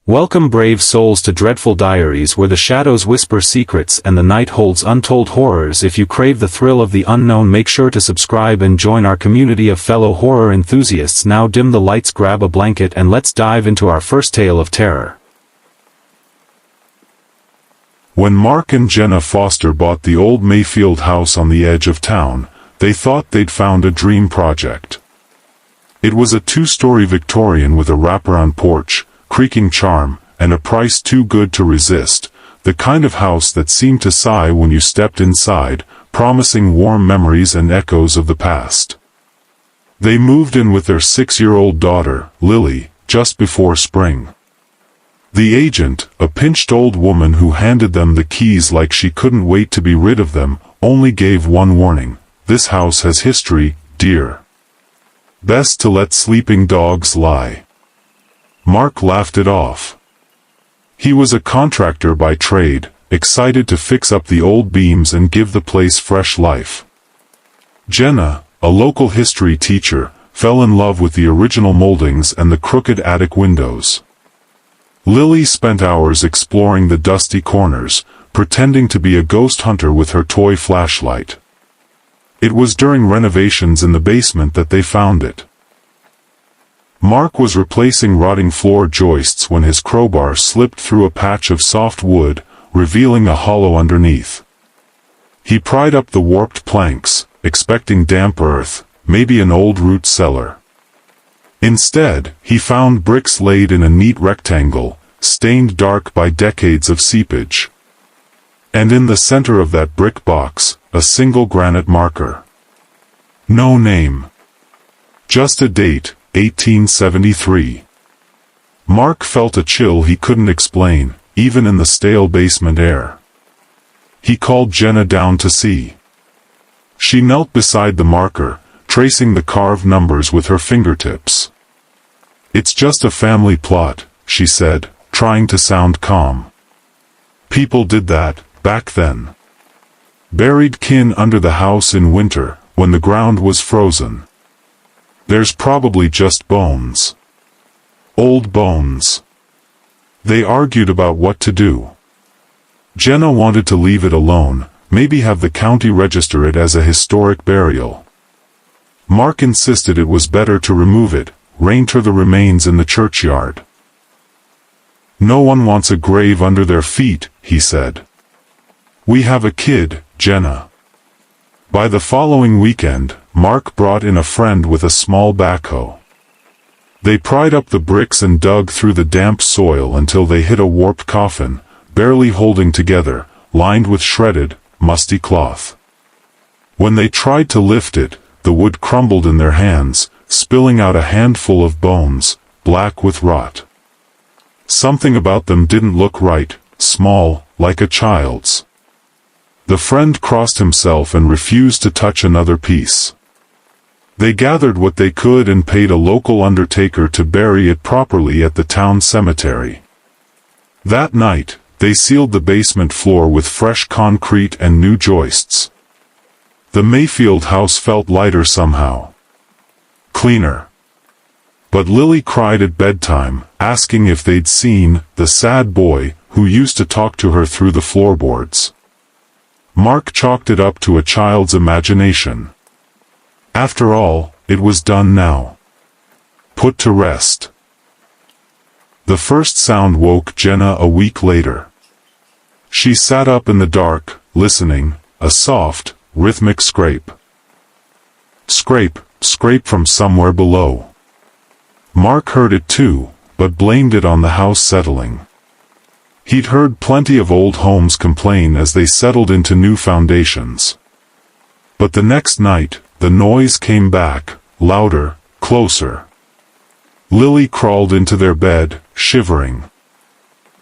Welcome brave souls to Dreadful Diaries, where the shadows whisper secrets and the night holds untold horrors. If you crave the thrill of the unknown, make sure to subscribe and join our community of fellow horror enthusiasts. Now dim the lights, grab a blanket, and let's dive into our first tale of terror. When Mark and Jenna Foster bought the old Mayfield house on the edge of town, they thought they'd found a dream project. It was a two-story Victorian with a wraparound porch, creaking charm, and a price too good to resist, the kind of house that seemed to sigh when you stepped inside, promising warm memories and echoes of the past. They moved in with their 6-year-old daughter, Lily, just before spring. The agent, a pinched old woman who handed them the keys like she couldn't wait to be rid of them, only gave one warning: "This house has history, dear. Best to let sleeping dogs lie." Mark laughed it off. He was a contractor by trade, excited to fix up the old beams and give the place fresh life. Jenna, a local history teacher, fell in love with the original moldings and the crooked attic windows. Lily spent hours exploring the dusty corners, pretending to be a ghost hunter with her toy flashlight. It was during renovations in the basement that they found it. Mark was replacing rotting floor joists when his crowbar slipped through a patch of soft wood, revealing a hollow underneath. He pried up the warped planks, expecting damp earth, maybe an old root cellar. Instead, he found bricks laid in a neat rectangle, stained dark by decades of seepage. And in the center of that brick box, a single granite marker. No name. Just a date: 1873. Mark felt a chill he couldn't explain, even in the stale basement air. He called Jenna down to see. She knelt beside the marker, tracing the carved numbers with her fingertips. "It's just a family plot," she said, trying to sound calm. "People did that, back then. Buried kin under the house in winter, when the ground was frozen. There's probably just bones. Old bones." They argued about what to do. Jenna wanted to leave it alone, maybe have the county register it as a historic burial. Mark insisted it was better to remove it, reinter the remains in the churchyard. "No one wants a grave under their feet," he said. "We have a kid, Jenna." By the following weekend, Mark brought in a friend with a small backhoe. They pried up the bricks and dug through the damp soil until they hit a warped coffin, barely holding together, lined with shredded, musty cloth. When they tried to lift it, the wood crumbled in their hands, spilling out a handful of bones, black with rot. Something about them didn't look right, small, like a child's. The friend crossed himself and refused to touch another piece. They gathered what they could and paid a local undertaker to bury it properly at the town cemetery. That night, they sealed the basement floor with fresh concrete and new joists. The Mayfield house felt lighter somehow. Cleaner. But Lily cried at bedtime, asking if they'd seen the sad boy who used to talk to her through the floorboards. Mark chalked it up to a child's imagination. After all, it was done now. Put to rest. The first sound woke Jenna a week later. She sat up in the dark, listening, a soft, rhythmic scrape. Scrape, scrape from somewhere below. Mark heard it too, but blamed it on the house settling. He'd heard plenty of old homes complain as they settled into new foundations. But the next night, the noise came back, louder, closer. Lily crawled into their bed, shivering.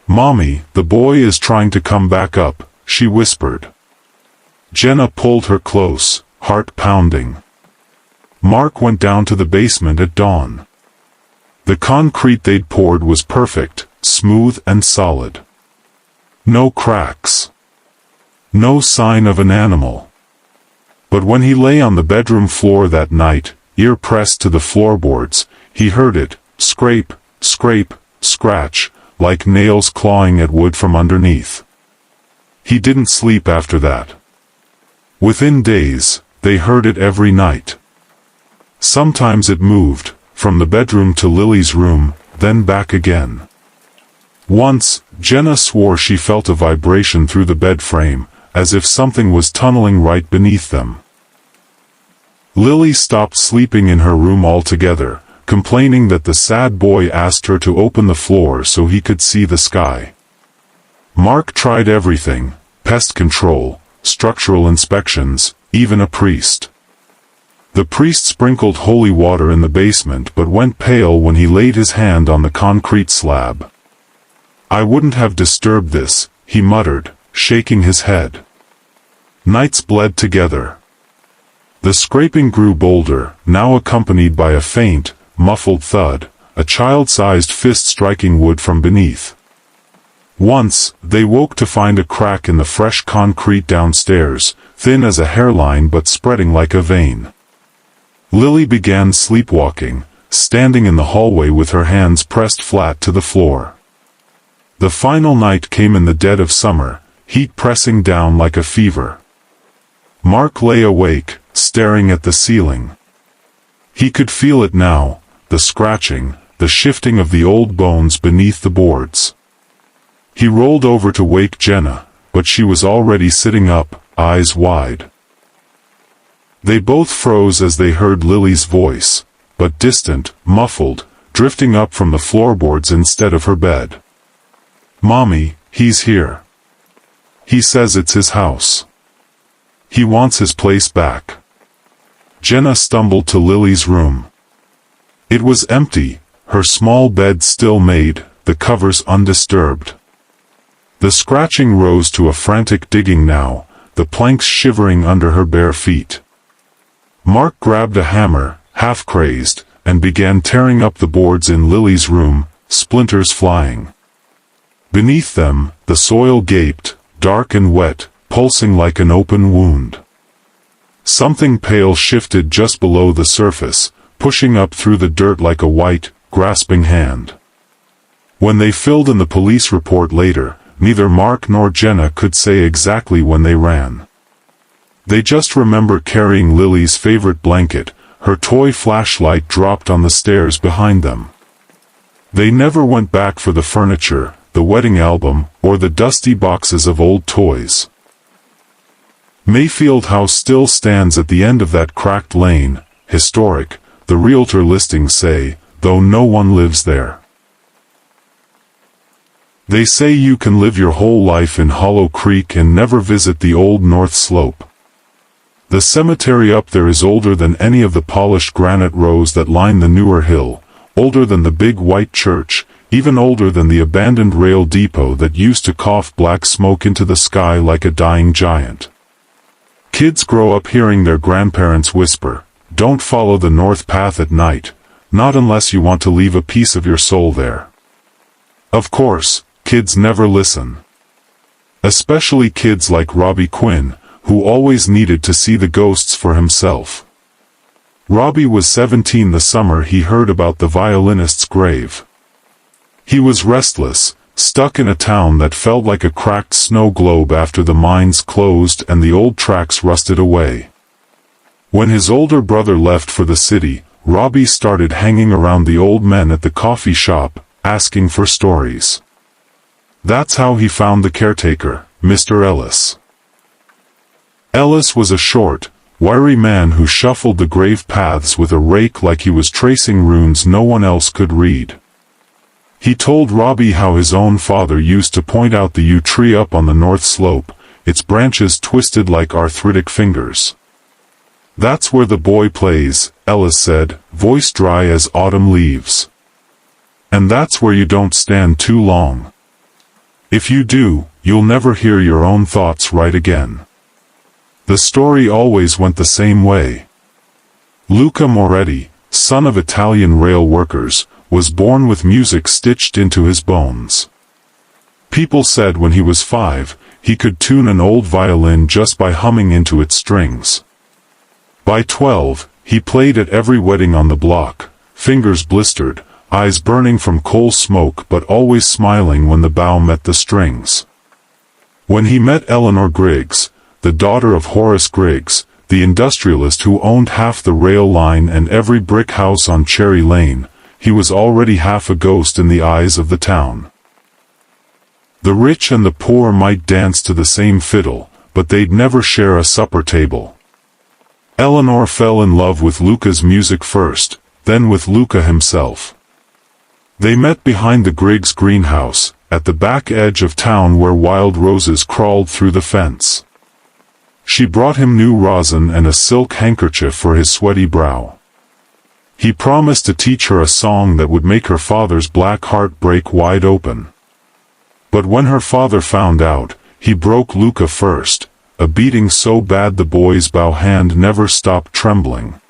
"Mommy, the boy is trying to come back up," she whispered. Jenna pulled her close, heart pounding. Mark went down to the basement at dawn. The concrete they'd poured was perfect, smooth and solid. No cracks. No sign of an animal. But when he lay on the bedroom floor that night, ear pressed to the floorboards, he heard it, scrape, scrape, scratch, like nails clawing at wood from underneath. He didn't sleep after that. Within days, they heard it every night. Sometimes it moved, from the bedroom to Lily's room, then back again. Once, Jenna swore she felt a vibration through the bed frame, as if something was tunneling right beneath them. Lily stopped sleeping in her room altogether, complaining that the sad boy asked her to open the floor so he could see the sky. Mark tried everything: pest control, structural inspections, even a priest. The priest sprinkled holy water in the basement but went pale when he laid his hand on the concrete slab. "I wouldn't have disturbed this," he muttered, shaking his head. Nights bled together. The scraping grew bolder, now accompanied by a faint, muffled thud, a child-sized fist striking wood from beneath. Once, they woke to find a crack in the fresh concrete downstairs, thin as a hairline but spreading like a vein. Lily began sleepwalking, standing in the hallway with her hands pressed flat to the floor. The final night came in the dead of summer, heat pressing down like a fever. Mark lay awake, staring at the ceiling. He could feel it now, the scratching, the shifting of the old bones beneath the boards. He rolled over to wake Jenna, but she was already sitting up, eyes wide. They both froze as they heard Lily's voice, but distant, muffled, drifting up from the floorboards instead of her bed. "Mommy, he's here. He says it's his house. He wants his place back." Jenna stumbled to Lily's room. It was empty, her small bed still made, the covers undisturbed. The scratching rose to a frantic digging now, the planks shivering under her bare feet. Mark grabbed a hammer, half crazed, and began tearing up the boards in Lily's room, splinters flying. Beneath them, the soil gaped, dark and wet, pulsing like an open wound. Something pale shifted just below the surface, pushing up through the dirt like a white, grasping hand. When they filled in the police report later, neither Mark nor Jenna could say exactly when they ran. They just remember carrying Lily's favorite blanket, her toy flashlight dropped on the stairs behind them. They never went back for the furniture, the wedding album, or the dusty boxes of old toys. Mayfield House still stands at the end of that cracked lane, historic, the realtor listings say, though no one lives there. They say you can live your whole life in Hollow Creek and never visit the old North Slope. The cemetery up there is older than any of the polished granite rows that line the newer hill, older than the big white church, even older than the abandoned rail depot that used to cough black smoke into the sky like a dying giant. Kids grow up hearing their grandparents whisper, "Don't follow the north path at night, not unless you want to leave a piece of your soul there." Of course, kids never listen. Especially kids like Robbie Quinn, who always needed to see the ghosts for himself. Robbie was 17 the summer he heard about the violinist's grave. He was restless, stuck in a town that felt like a cracked snow globe after the mines closed and the old tracks rusted away. When his older brother left for the city, Robbie started hanging around the old men at the coffee shop, asking for stories. That's how he found the caretaker, Mr. Ellis. Ellis was a short, wiry man who shuffled the grave paths with a rake like he was tracing runes no one else could read. He told Robbie how his own father used to point out the yew tree up on the north slope, its branches twisted like arthritic fingers. "That's where the boy plays," Ellis said, voice dry as autumn leaves. "And that's where you don't stand too long. If you do, you'll never hear your own thoughts right again." The story always went the same way. Luca Moretti, son of Italian rail workers, was born with music stitched into his bones. People said when he was 5, he could tune an old violin just by humming into its strings. By 12, he played at every wedding on the block, fingers blistered, eyes burning from coal smoke but always smiling when the bow met the strings. When he met Eleanor Griggs, the daughter of Horace Griggs, the industrialist who owned half the rail line and every brick house on Cherry Lane, he was already half a ghost in the eyes of the town. The rich and the poor might dance to the same fiddle, but they'd never share a supper table. Eleanor fell in love with Luca's music first, then with Luca himself. They met behind the Griggs greenhouse, at the back edge of town where wild roses crawled through the fence. She brought him new rosin and a silk handkerchief for his sweaty brow. He promised to teach her a song that would make her father's black heart break wide open. But when her father found out, he broke Luca first, a beating so bad the boy's bow hand never stopped trembling.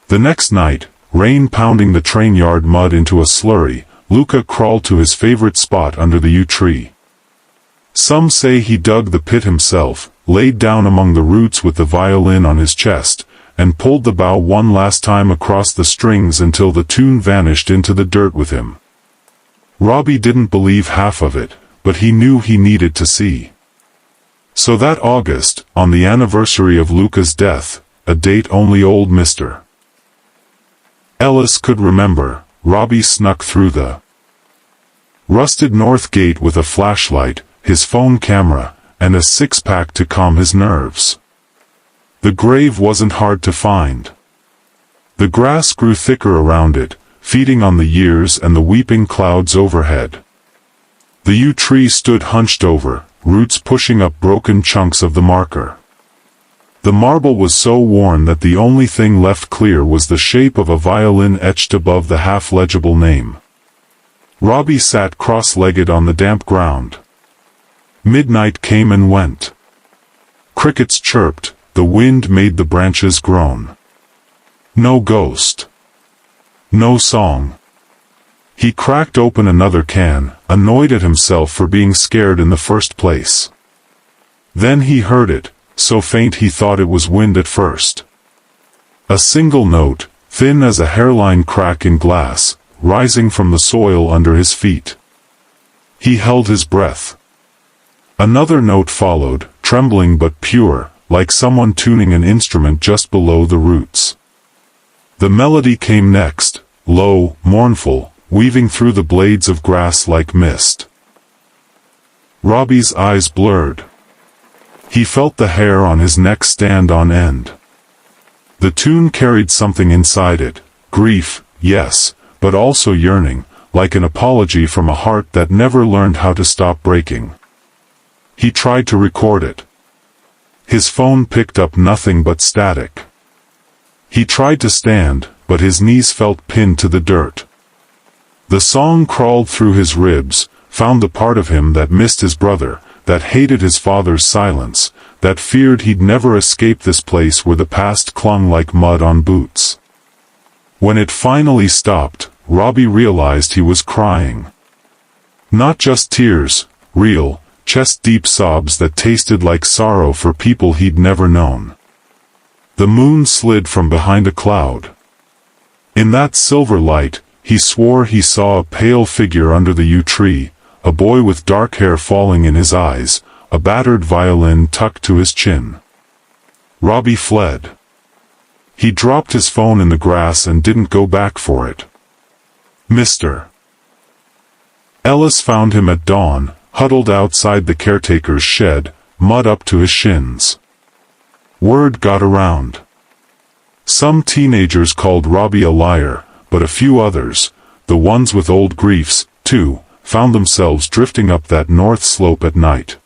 The next night, rain pounding the train yard mud into a slurry, Luca crawled to his favorite spot under the yew tree. Some say he dug the pit himself, laid down among the roots with the violin on his chest, and pulled the bow one last time across the strings until the tune vanished into the dirt with him. Robbie didn't believe half of it, but he knew he needed to see. So that August, on the anniversary of Luca's death, a date only old Mr. Ellis could remember, Robbie snuck through the rusted north gate with a flashlight, his phone camera, and a six-pack to calm his nerves. The grave wasn't hard to find. The grass grew thicker around it, feeding on the years and the weeping clouds overhead. The yew tree stood hunched over, roots pushing up broken chunks of the marker. The marble was so worn that the only thing left clear was the shape of a violin etched above the half-legible name. Robbie sat cross-legged on the damp ground. Midnight came and went. Crickets chirped, the wind made the branches groan. No ghost. No song. He cracked open another can, annoyed at himself for being scared in the first place. Then he heard it, so faint he thought it was wind at first. A single note, thin as a hairline crack in glass, rising from the soil under his feet. He held his breath. Another note followed, trembling but pure, like someone tuning an instrument just below the roots. The melody came next, low, mournful, weaving through the blades of grass like mist. Robbie's eyes blurred. He felt the hair on his neck stand on end. The tune carried something inside it, grief, yes, but also yearning, like an apology from a heart that never learned how to stop breaking. He tried to record it. His phone picked up nothing but static. He tried to stand, but his knees felt pinned to the dirt. The song crawled through his ribs, found the part of him that missed his brother, that hated his father's silence, that feared he'd never escape this place where the past clung like mud on boots. When it finally stopped, Robbie realized he was crying. Not just tears, real, chest-deep sobs that tasted like sorrow for people he'd never known. The moon slid from behind a cloud. In that silver light, he swore he saw a pale figure under the yew tree, a boy with dark hair falling in his eyes, a battered violin tucked to his chin. Robbie fled. He dropped his phone in the grass and didn't go back for it. Mr. Ellis found him at dawn, huddled outside the caretaker's shed, mud up to his shins. Word got around. Some teenagers called Robbie a liar, but a few others, the ones with old griefs, too, found themselves drifting up that north slope at night.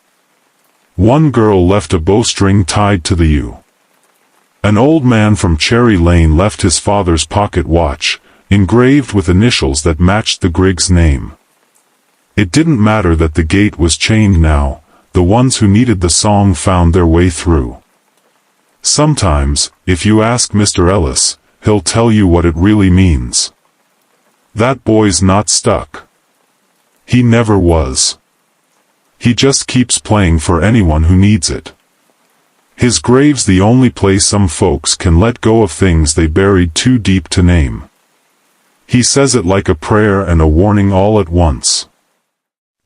One girl left a bowstring tied to the yew. An old man from Cherry Lane left his father's pocket watch, engraved with initials that matched the Griggs name. It didn't matter that the gate was chained now, the ones who needed the song found their way through. Sometimes, if you ask Mr. Ellis, he'll tell you what it really means. That boy's not stuck. He never was. He just keeps playing for anyone who needs it. His grave's the only place some folks can let go of things they buried too deep to name. He says it like a prayer and a warning all at once.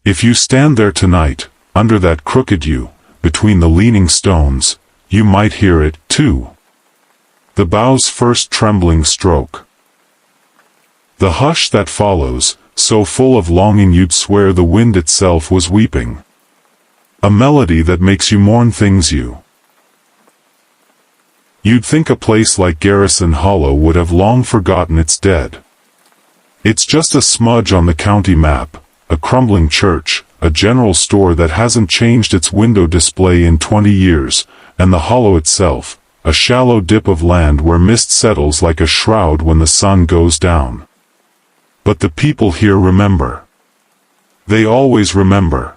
If you stand there tonight, under that crooked yew, between the leaning stones, you might hear it, too. The bough's first trembling stroke. The hush that follows, so full of longing you'd swear the wind itself was weeping. A melody that makes you mourn things you'd think a place like Garrison Hollow would have long forgotten its dead. It's just a smudge on the county map, a crumbling church, a general store that hasn't changed its window display in 20 years, and the hollow itself, a shallow dip of land where mist settles like a shroud when the sun goes down. But the people here remember. They always remember.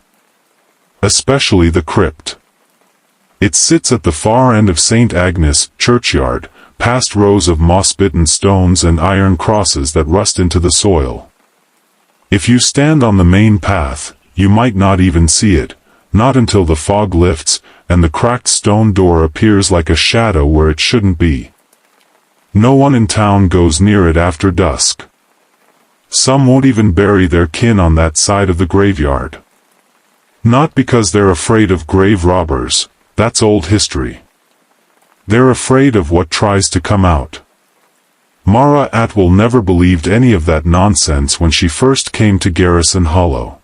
Especially the crypt. It sits at the far end of St. Agnes churchyard, past rows of moss-bitten stones and iron crosses that rust into the soil. If you stand on the main path, you might not even see it, not until the fog lifts, and the cracked stone door appears like a shadow where it shouldn't be. No one in town goes near it after dusk. Some won't even bury their kin on that side of the graveyard. Not because they're afraid of grave robbers, that's old history. They're afraid of what tries to come out. Mara Atwell never believed any of that nonsense when she first came to Garrison Hollow.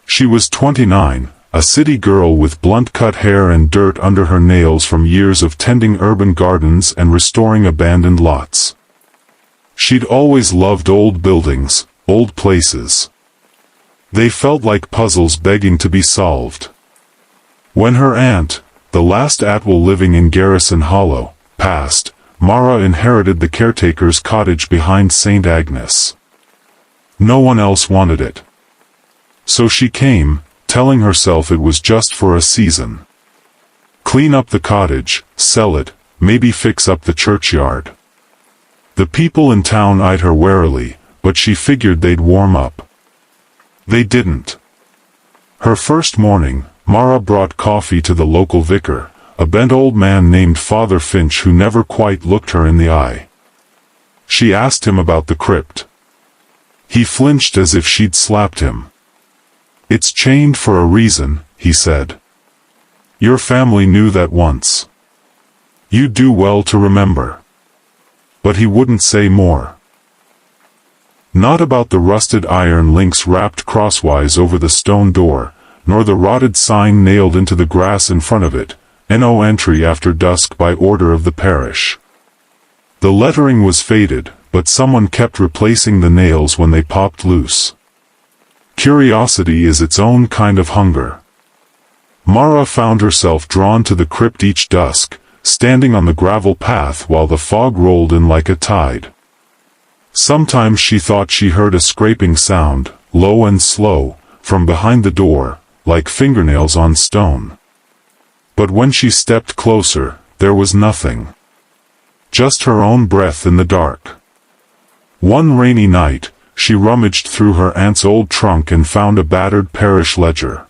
She was 29, a city girl with blunt-cut hair and dirt under her nails from years of tending urban gardens and restoring abandoned lots. She'd always loved old buildings, old places. They felt like puzzles begging to be solved. When her aunt, the last Atwell living in Garrison Hollow, passed, Mara inherited the caretaker's cottage behind St. Agnes. No one else wanted it. So she came, telling herself it was just for a season. Clean up the cottage, sell it, maybe fix up the churchyard. The people in town eyed her warily, but she figured they'd warm up. They didn't. Her first morning, Mara brought coffee to the local vicar, a bent old man named Father Finch who never quite looked her in the eye. She asked him about the crypt. He flinched as if she'd slapped him. "It's chained for a reason," he said. "Your family knew that once. You do well to remember." But he wouldn't say more. Not about the rusted iron links wrapped crosswise over the stone door, nor the rotted sign nailed into the grass in front of it, "No entry after dusk by order of the parish." The lettering was faded, but someone kept replacing the nails when they popped loose. Curiosity is its own kind of hunger. Mara found herself drawn to the crypt each dusk, standing on the gravel path while the fog rolled in like a tide. Sometimes she thought she heard a scraping sound, low and slow, from behind the door, like fingernails on stone. But when she stepped closer, there was nothing. Just her own breath in the dark. One rainy night, she rummaged through her aunt's old trunk and found a battered parish ledger.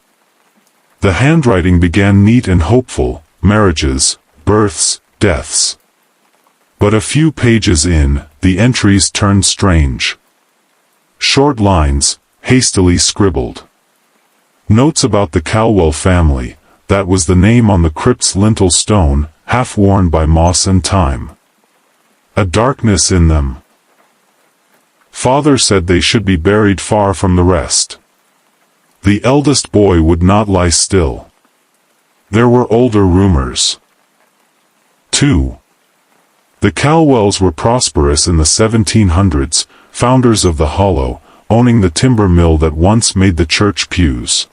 The handwriting began neat and hopeful, marriages, births, deaths. But a few pages in, the entries turned strange. Short lines, hastily scribbled. Notes about the Calwell family, that was the name on the crypt's lintel stone, half worn by moss and time. A darkness in them. Father said they should be buried far from the rest. The eldest boy would not lie still. There were older rumors. 2. The Calwells were prosperous in the 1700s, founders of the Hollow, owning the timber mill that once made the church pews.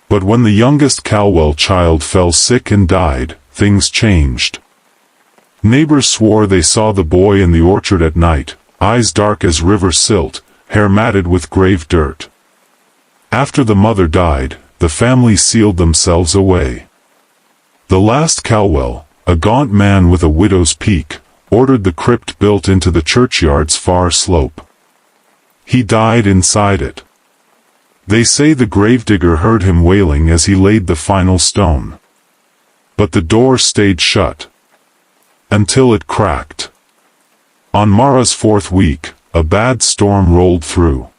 But when the youngest Calwell child fell sick and died, things changed. Neighbors swore they saw the boy in the orchard at night, eyes dark as river silt, hair matted with grave dirt. After the mother died, the family sealed themselves away. The last Calwell, a gaunt man with a widow's peak, ordered the crypt built into the churchyard's far slope. He died inside it. They say the gravedigger heard him wailing as he laid the final stone. But the door stayed shut. Until it cracked. On Mara's fourth week, a bad storm rolled through.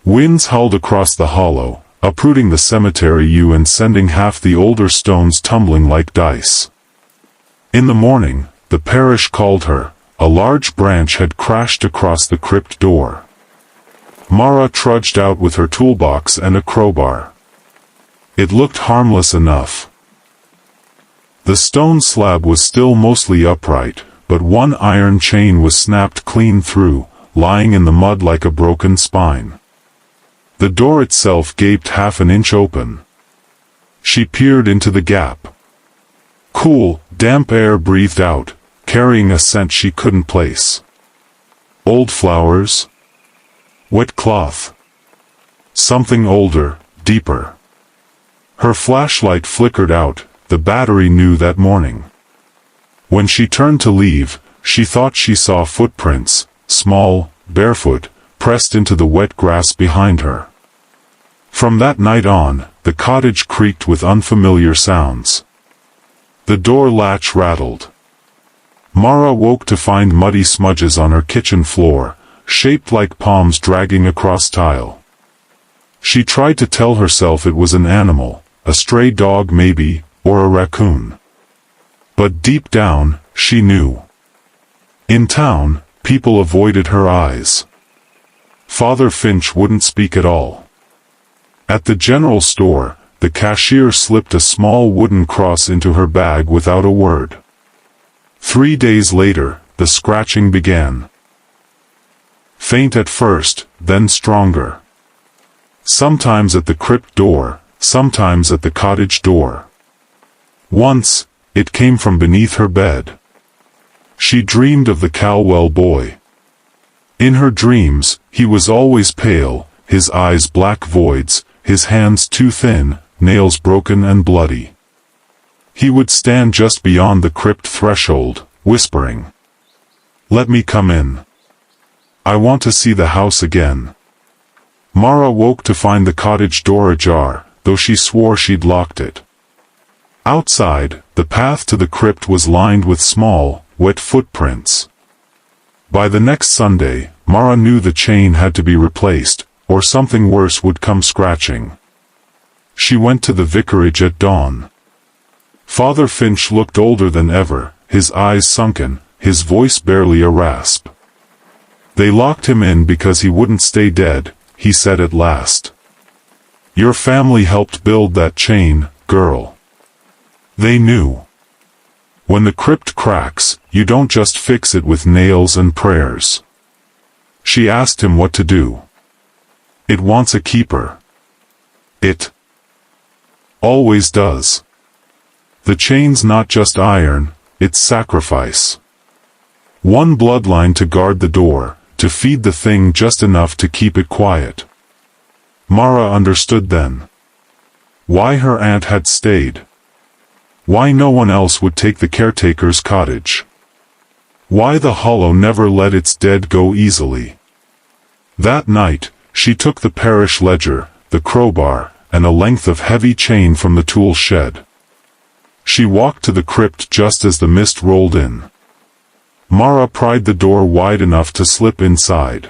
Winds howled across the hollow, uprooting the cemetery yew and sending half the older stones tumbling like dice. In the morning, the parish called her. A large branch had crashed across the crypt door. Mara trudged out with her toolbox and a crowbar. It looked harmless enough. The stone slab was still mostly upright, but one iron chain was snapped clean through, lying in the mud like a broken spine. The door itself gaped half an inch open. She peered into the gap. Cool, damp air breathed out, carrying a scent she couldn't place. Old flowers? Wet cloth? Something older, deeper. Her flashlight flickered out, the battery knew that morning. When she turned to leave, she thought she saw footprints, small, barefoot, pressed into the wet grass behind her. From that night on, the cottage creaked with unfamiliar sounds. The door latch rattled. Mara woke to find muddy smudges on her kitchen floor, shaped like palms dragging across tile. She tried to tell herself it was an animal, a stray dog maybe, or a raccoon. But deep down, she knew. In town, people avoided her eyes. Father Finch wouldn't speak at all. At the general store, the cashier slipped a small wooden cross into her bag without a word. 3 days later, the scratching began. Faint at first, then stronger. Sometimes at the crypt door, sometimes at the cottage door. Once, it came from beneath her bed. She dreamed of the Calwell boy. In her dreams, he was always pale, his eyes black voids, his hands too thin, nails broken and bloody. He would stand just beyond the crypt threshold, whispering, "Let me come in. I want to see the house again." Mara woke to find the cottage door ajar, though she swore she'd locked it. Outside, the path to the crypt was lined with small, wet footprints. By the next Sunday, Mara knew the chain had to be replaced, or something worse would come scratching. She went to the vicarage at dawn. Father Finch looked older than ever, his eyes sunken, his voice barely a rasp. "They locked him in because he wouldn't stay dead," he said at last. "Your family helped build that chain, girl. They knew. When the crypt cracks, you don't just fix it with nails and prayers." She asked him what to do. "It wants a keeper. It always does. The chain's not just iron, it's sacrifice. One bloodline to guard the door, to feed the thing just enough to keep it quiet." Mara understood then. Why her aunt had stayed. Why no one else would take the caretaker's cottage. Why the hollow never let its dead go easily. That night, she took the parish ledger, the crowbar, and a length of heavy chain from the tool shed. She walked to the crypt just as the mist rolled in. Mara pried the door wide enough to slip inside.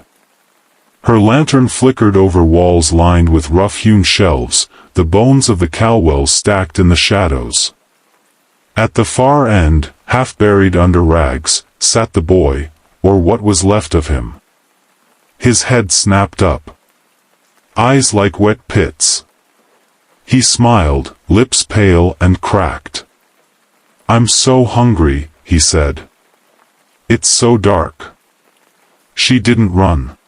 Her lantern flickered over walls lined with rough-hewn shelves, the bones of the Calwells stacked in the shadows. At the far end, half buried under rags, sat the boy, or what was left of him. His head snapped up. Eyes like wet pits. He smiled, lips pale and cracked. "I'm so hungry," he said. "It's so dark." She didn't run.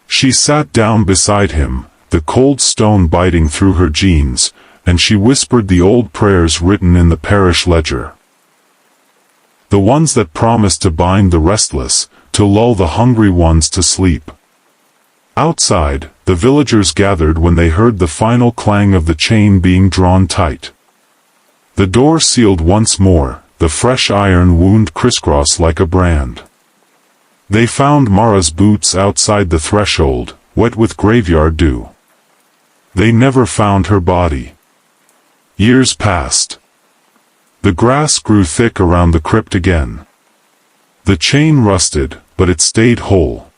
She sat down beside him, the cold stone biting through her jeans, and she whispered the old prayers written in the parish ledger. The ones that promised to bind the restless, to lull the hungry ones to sleep. Outside, the villagers gathered when they heard the final clang of the chain being drawn tight. The door sealed once more, the fresh iron wound crisscrossed like a brand. They found Mara's boots outside the threshold, wet with graveyard dew. They never found her body. Years passed. The grass grew thick around the crypt again. The chain rusted, but it stayed whole.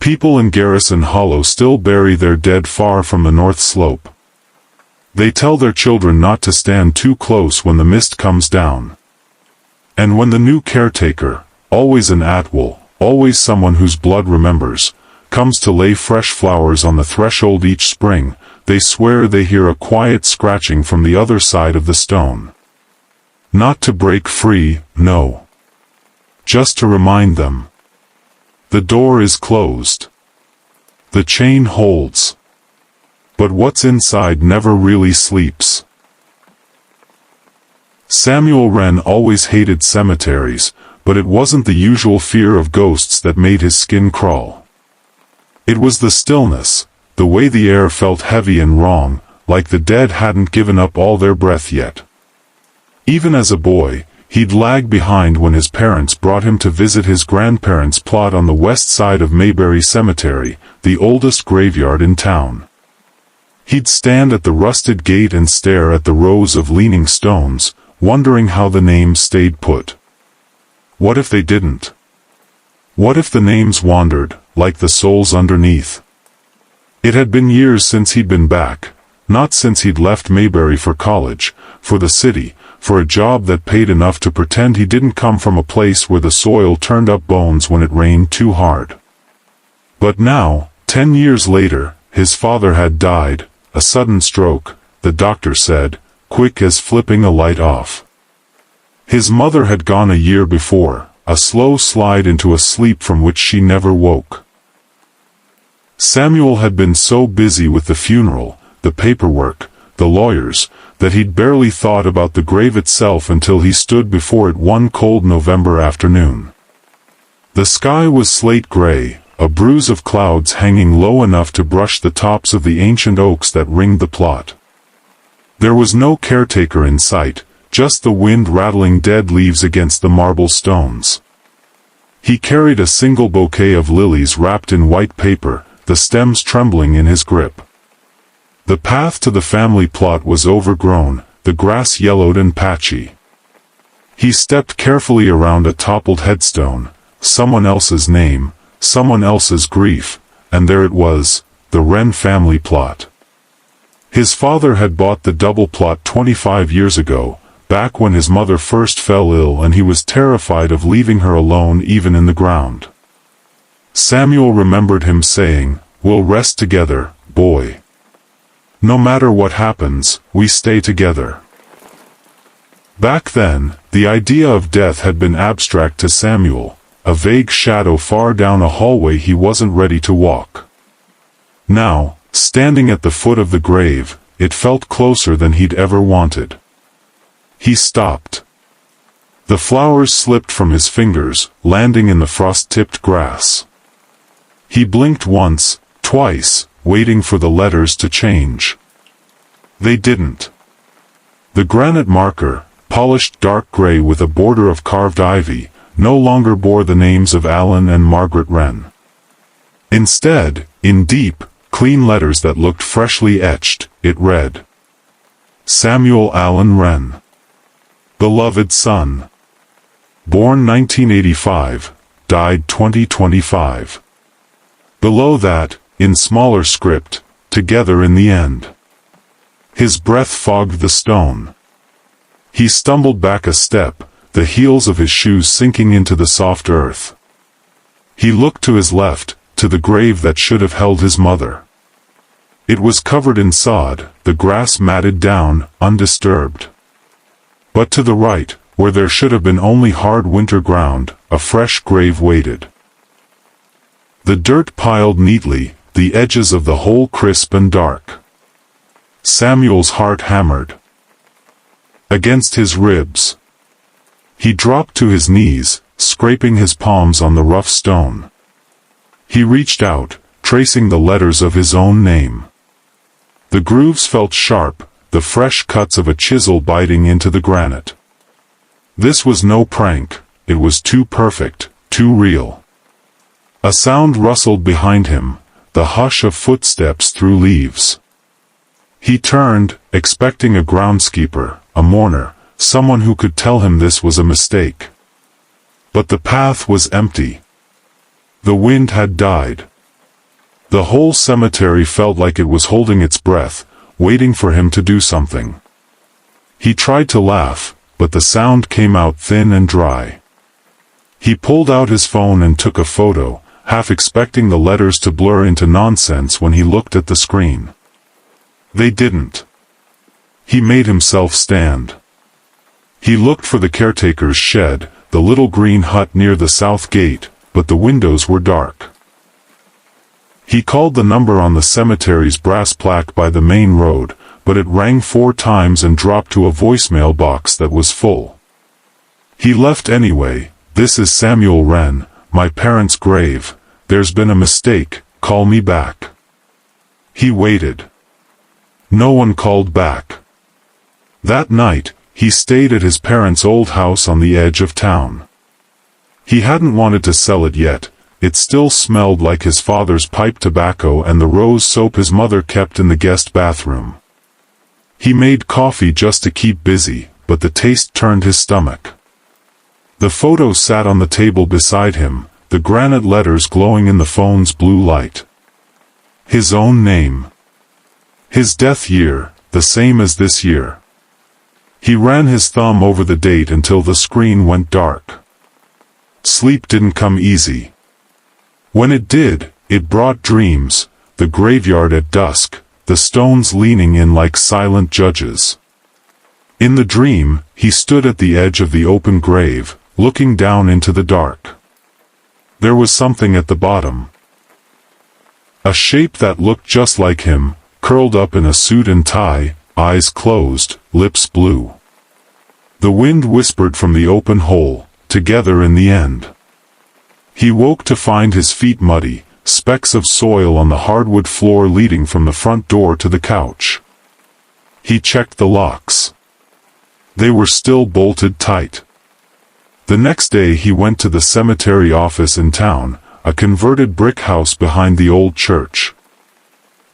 People in Garrison Hollow still bury their dead far from the north slope. They tell their children not to stand too close when the mist comes down. And when the new caretaker, always an Atwill, always someone whose blood remembers, comes to lay fresh flowers on the threshold each spring, they swear they hear a quiet scratching from the other side of the stone. Not to break free, no. Just to remind them. The door is closed. The chain holds. But what's inside never really sleeps. Samuel Wren always hated cemeteries, but it wasn't the usual fear of ghosts that made his skin crawl. It was the stillness, the way the air felt heavy and wrong, like the dead hadn't given up all their breath yet. Even as a boy, he'd lag behind when his parents brought him to visit his grandparents' plot on the west side of Maybury Cemetery, the oldest graveyard in town. He'd stand at the rusted gate and stare at the rows of leaning stones, wondering how the names stayed put. What if they didn't? What if the names wandered, like the souls underneath? It had been years since he'd been back, not since he'd left Maybury for college, for the city, for a job that paid enough to pretend he didn't come from a place where the soil turned up bones when it rained too hard. But now, 10 years later, his father had died, a sudden stroke, the doctor said, quick as flipping a light off. His mother had gone a year before, a slow slide into a sleep from which she never woke. Samuel had been so busy with the funeral, the paperwork, the lawyers, that he'd barely thought about the grave itself until he stood before it one cold November afternoon. The sky was slate gray, a bruise of clouds hanging low enough to brush the tops of the ancient oaks that ringed the plot. There was no caretaker in sight, just the wind rattling dead leaves against the marble stones. He carried a single bouquet of lilies wrapped in white paper, the stems trembling in his grip. The path to the family plot was overgrown, the grass yellowed and patchy. He stepped carefully around a toppled headstone, someone else's name, someone else's grief, and there it was, the Wren family plot. His father had bought the double plot 25 years ago, back when his mother first fell ill and he was terrified of leaving her alone even in the ground. Samuel remembered him saying, "We'll rest together, boy. No matter what happens, we stay together." Back then, the idea of death had been abstract to Samuel, a vague shadow far down a hallway he wasn't ready to walk. Now, standing at the foot of the grave, it felt closer than he'd ever wanted. He stopped. The flowers slipped from his fingers, landing in the frost-tipped grass. He blinked once, twice, waiting for the letters to change. They didn't. The granite marker, polished dark gray with a border of carved ivy, no longer bore the names of Alan and Margaret Wren. Instead, in deep, clean letters that looked freshly etched, it read, Samuel Allen Wren. Beloved son. Born 1985, died 2025. Below that, in smaller script, together in the end. His breath fogged the stone. He stumbled back a step, the heels of his shoes sinking into the soft earth. He looked to his left, to the grave that should have held his mother. It was covered in sod, the grass matted down, undisturbed. But to the right, where there should have been only hard winter ground, a fresh grave waited. The dirt piled neatly, the edges of the hole crisp and dark. Samuel's heart hammered against his ribs. He dropped to his knees, scraping his palms on the rough stone. He reached out, tracing the letters of his own name. The grooves felt sharp, the fresh cuts of a chisel biting into the granite. This was no prank, it was too perfect, too real. A sound rustled behind him, the hush of footsteps through leaves. He turned, expecting a groundskeeper, a mourner, someone who could tell him this was a mistake. But the path was empty. The wind had died. The whole cemetery felt like it was holding its breath, waiting for him to do something. He tried to laugh, but the sound came out thin and dry. He pulled out his phone and took a photo, half expecting the letters to blur into nonsense when he looked at the screen. They didn't. He made himself stand. He looked for the caretaker's shed, the little green hut near the south gate, but the windows were dark. He called the number on the cemetery's brass plaque by the main road, but it rang 4 times and dropped to a voicemail box that was full. He left anyway. "This is Samuel Wren, my parents' grave. There's been a mistake, call me back." He waited. No one called back. That night, he stayed at his parents' old house on the edge of town. He hadn't wanted to sell it yet. It still smelled like his father's pipe tobacco and the rose soap his mother kept in the guest bathroom. He made coffee just to keep busy, but the taste turned his stomach. The photo sat on the table beside him, the granite letters glowing in the phone's blue light. His own name. His death year, the same as this year. He ran his thumb over the date until the screen went dark. Sleep didn't come easy. When it did, it brought dreams, the graveyard at dusk, the stones leaning in like silent judges. In the dream, he stood at the edge of the open grave, looking down into the dark. There was something at the bottom. A shape that looked just like him, curled up in a suit and tie, eyes closed, lips blue. The wind whispered from the open hole, "Together in the end." He woke to find his feet muddy, specks of soil on the hardwood floor leading from the front door to the couch. He checked the locks. They were still bolted tight. The next day he went to the cemetery office in town, a converted brick house behind the old church.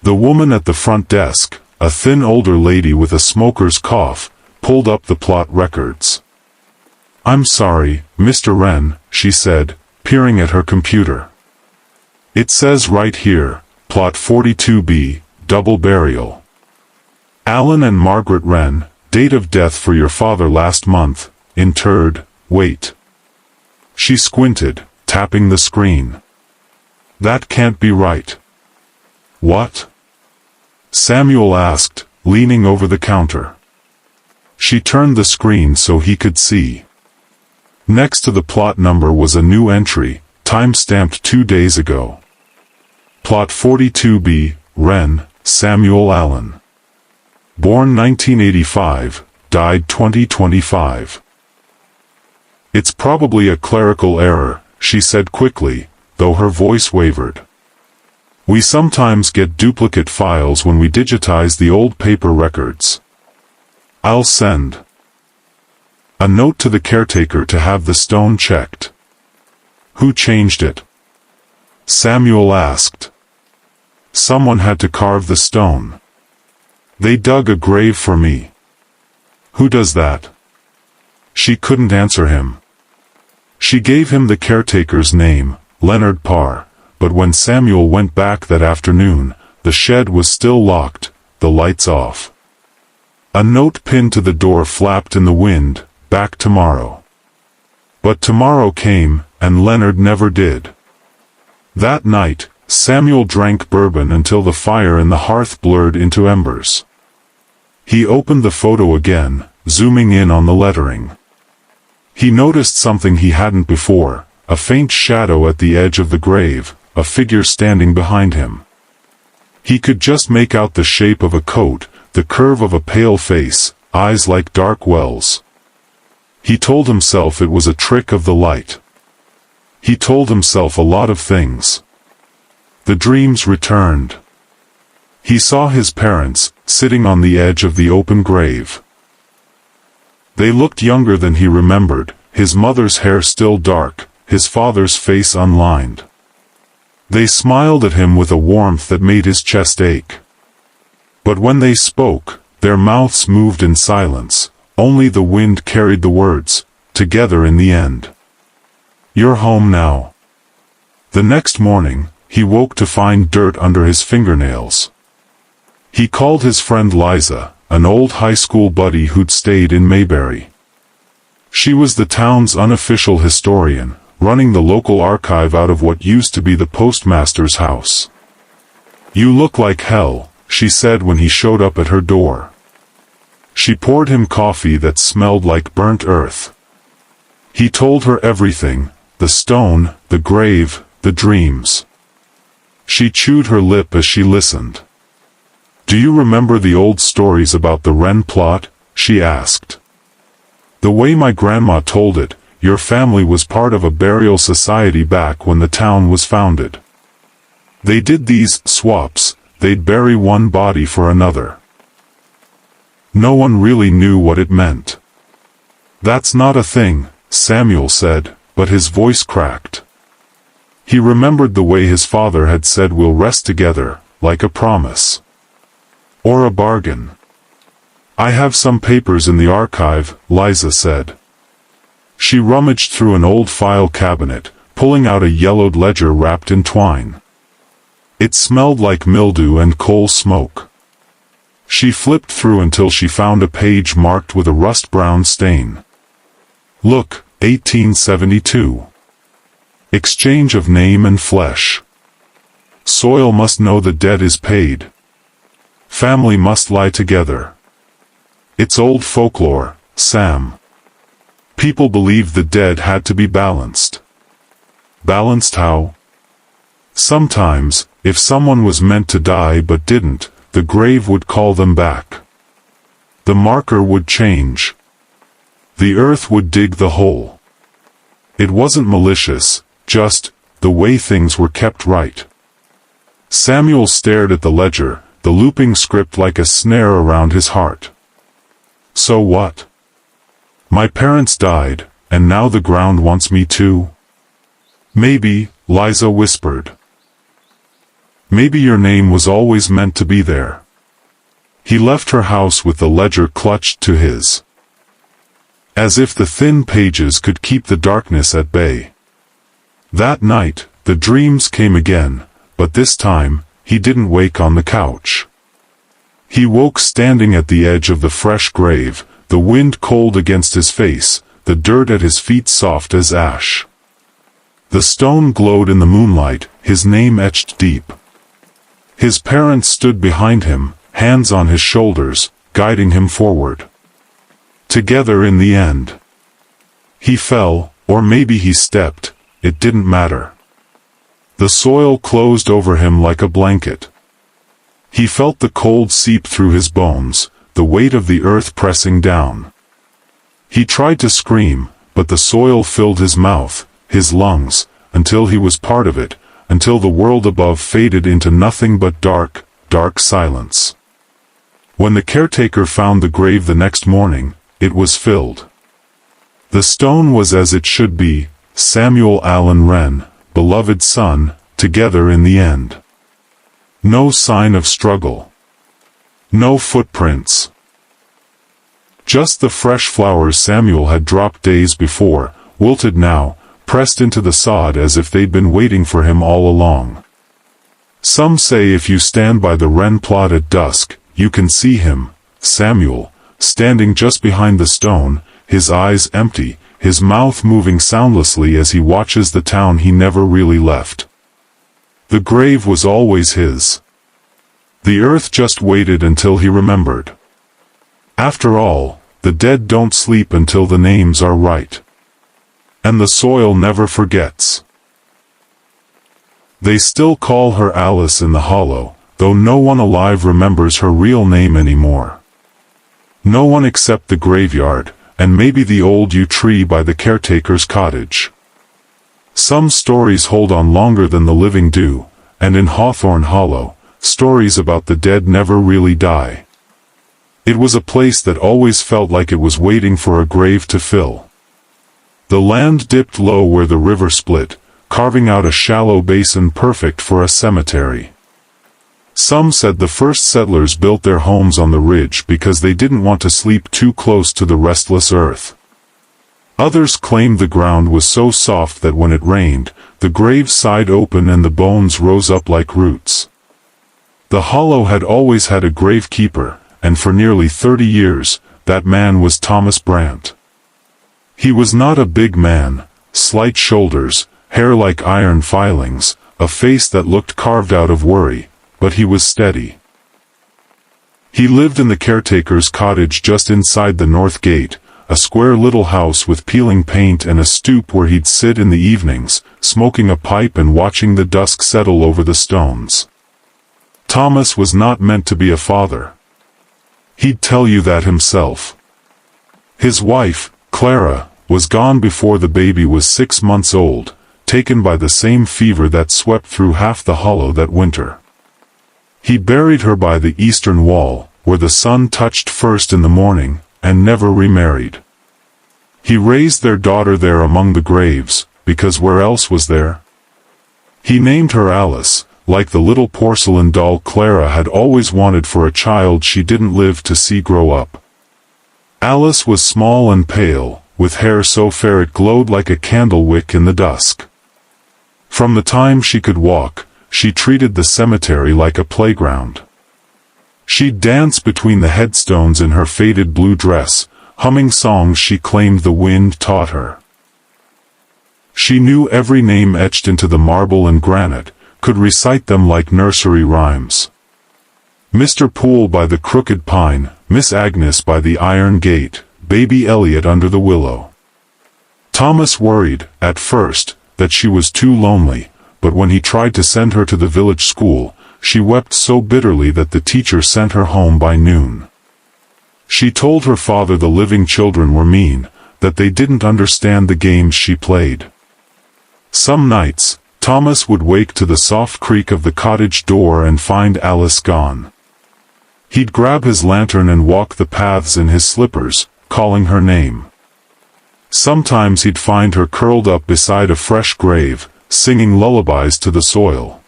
The woman at the front desk, a thin older lady with a smoker's cough, pulled up the plot records. "I'm sorry, Mr. Wren," she said, peering at her computer. "It says right here, plot 42B, double burial. Alan and Margaret Wren, date of death for your father last month, interred, wait." She squinted, tapping the screen. "That can't be right." "What?" Samuel asked, leaning over the counter. She turned the screen so he could see. Next to the plot number was a new entry, time-stamped 2 days ago. Plot 42B, Wren, Samuel Allen. Born 1985, died 2025. "It's probably a clerical error," she said quickly, though her voice wavered. "We sometimes get duplicate files when we digitize the old paper records. I'll send a note to the caretaker to have the stone checked." "Who changed it?" Samuel asked. "Someone had to carve the stone. They dug a grave for me." "Who does that?" She couldn't answer him. She gave him the caretaker's name, Leonard Parr, but when Samuel went back that afternoon, the shed was still locked, the lights off. A note pinned to the door flapped in the wind, "Back tomorrow." But tomorrow came, and Leonard never did. That night, Samuel drank bourbon until the fire in the hearth blurred into embers. He opened the photo again, zooming in on the lettering. He noticed something he hadn't before, a faint shadow at the edge of the grave, a figure standing behind him. He could just make out the shape of a coat, the curve of a pale face, eyes like dark wells. He told himself it was a trick of the light. He told himself a lot of things. The dreams returned. He saw his parents, sitting on the edge of the open grave. They looked younger than he remembered, his mother's hair still dark, his father's face unlined. They smiled at him with a warmth that made his chest ache. But when they spoke, their mouths moved in silence, only the wind carried the words, "Together in the end." You're home now." The next morning, he woke to find dirt under his fingernails. He called his friend Liza, an old high school buddy who'd stayed in Mayberry. She was the town's unofficial historian, running the local archive out of what used to be the postmaster's house. "You look like hell," she said when he showed up at her door. She poured him coffee that smelled like burnt earth. He told her everything, the stone, the grave, the dreams. She chewed her lip as she listened. "Do you remember the old stories about the Wren plot?" she asked. "The way my grandma told it, your family was part of a burial society back when the town was founded. They did these swaps, they'd bury one body for another. No one really knew what it meant." "That's not a thing," Samuel said, but his voice cracked. He remembered the way his father had said we'll rest together, like a promise. Or a bargain. "I have some papers in the archive," Liza said. She rummaged through an old file cabinet, pulling out a yellowed ledger wrapped in twine. It smelled like mildew and coal smoke. She flipped through until she found a page marked with a rust-brown stain. "Look, 1872. Exchange of name and flesh. Soil must know the dead is paid. Family must lie together. It's old folklore, Sam. People believed the dead had to be balanced." "Balanced how?" "Sometimes, if someone was meant to die but didn't, the grave would call them back. The marker would change. The earth would dig the hole. It wasn't malicious, just the way things were kept right." Samuel stared at the ledger, the looping script like a snare around his heart. "So what? My parents died, and now the ground wants me too?" "Maybe," Liza whispered. "Maybe your name was always meant to be there." He left her house with the ledger clutched to his. As if the thin pages could keep the darkness at bay. That night, the dreams came again, but this time, he didn't wake on the couch. He woke standing at the edge of the fresh grave, the wind cold against his face, the dirt at his feet soft as ash. The stone glowed in the moonlight, his name etched deep. His parents stood behind him, hands on his shoulders, guiding him forward. Together in the end. He fell, or maybe he stepped, it didn't matter. The soil closed over him like a blanket. He felt the cold seep through his bones, the weight of the earth pressing down. He tried to scream, but the soil filled his mouth, his lungs, until he was part of it, until the world above faded into nothing but dark, dark silence. When the caretaker found the grave the next morning, it was filled. The stone was as it should be, Samuel Allen Wren, beloved son, together in the end. No sign of struggle. No footprints. Just the fresh flowers Samuel had dropped days before, wilted now, pressed into the sod as if they'd been waiting for him all along. Some say if you stand by the Wren plot at dusk, you can see him, Samuel, standing just behind the stone, his eyes empty, his mouth moving soundlessly as he watches the town he never really left. The grave was always his. The earth just waited until he remembered. After all, the dead don't sleep until the names are right. And the soil never forgets. They still call her Alice in the Hollow, though no one alive remembers her real name anymore. No one except the graveyard, and maybe the old yew tree by the caretaker's cottage. Some stories hold on longer than the living do, and in Hawthorne Hollow, stories about the dead never really die. It was a place that always felt like it was waiting for a grave to fill. The land dipped low where the river split, carving out a shallow basin perfect for a cemetery. Some said the first settlers built their homes on the ridge because they didn't want to sleep too close to the restless earth. Others claimed the ground was so soft that when it rained, the grave sighed open and the bones rose up like roots. The hollow had always had a gravekeeper, and for nearly 30 years, that man was Thomas Brant. He was not a big man, slight shoulders, hair like iron filings, a face that looked carved out of worry, but he was steady. He lived in the caretaker's cottage just inside the north gate, a square little house with peeling paint and a stoop where he'd sit in the evenings, smoking a pipe and watching the dusk settle over the stones. Thomas was not meant to be a father. He'd tell you that himself. His wife, Clara, was gone before the baby was 6 months old, taken by the same fever that swept through half the hollow that winter. He buried her by the eastern wall, where the sun touched first in the morning, and never remarried. He raised their daughter there among the graves, because where else was there? He named her Alice, like the little porcelain doll Clara had always wanted for a child she didn't live to see grow up. Alice was small and pale, with hair so fair it glowed like a candle wick in the dusk. From the time she could walk, she treated the cemetery like a playground. She'd dance between the headstones in her faded blue dress, humming songs she claimed the wind taught her. She knew every name etched into the marble and granite, could recite them like nursery rhymes. Mr. Poole by the crooked pine, Miss Agnes by the iron gate, baby Elliot under the willow. Thomas worried, at first, that she was too lonely, but when he tried to send her to the village school, she wept so bitterly that the teacher sent her home by noon. She told her father the living children were mean, that they didn't understand the games she played. Some nights, Thomas would wake to the soft creak of the cottage door and find Alice gone. He'd grab his lantern and walk the paths in his slippers, calling her name. Sometimes he'd find her curled up beside a fresh grave, singing lullabies to the soil.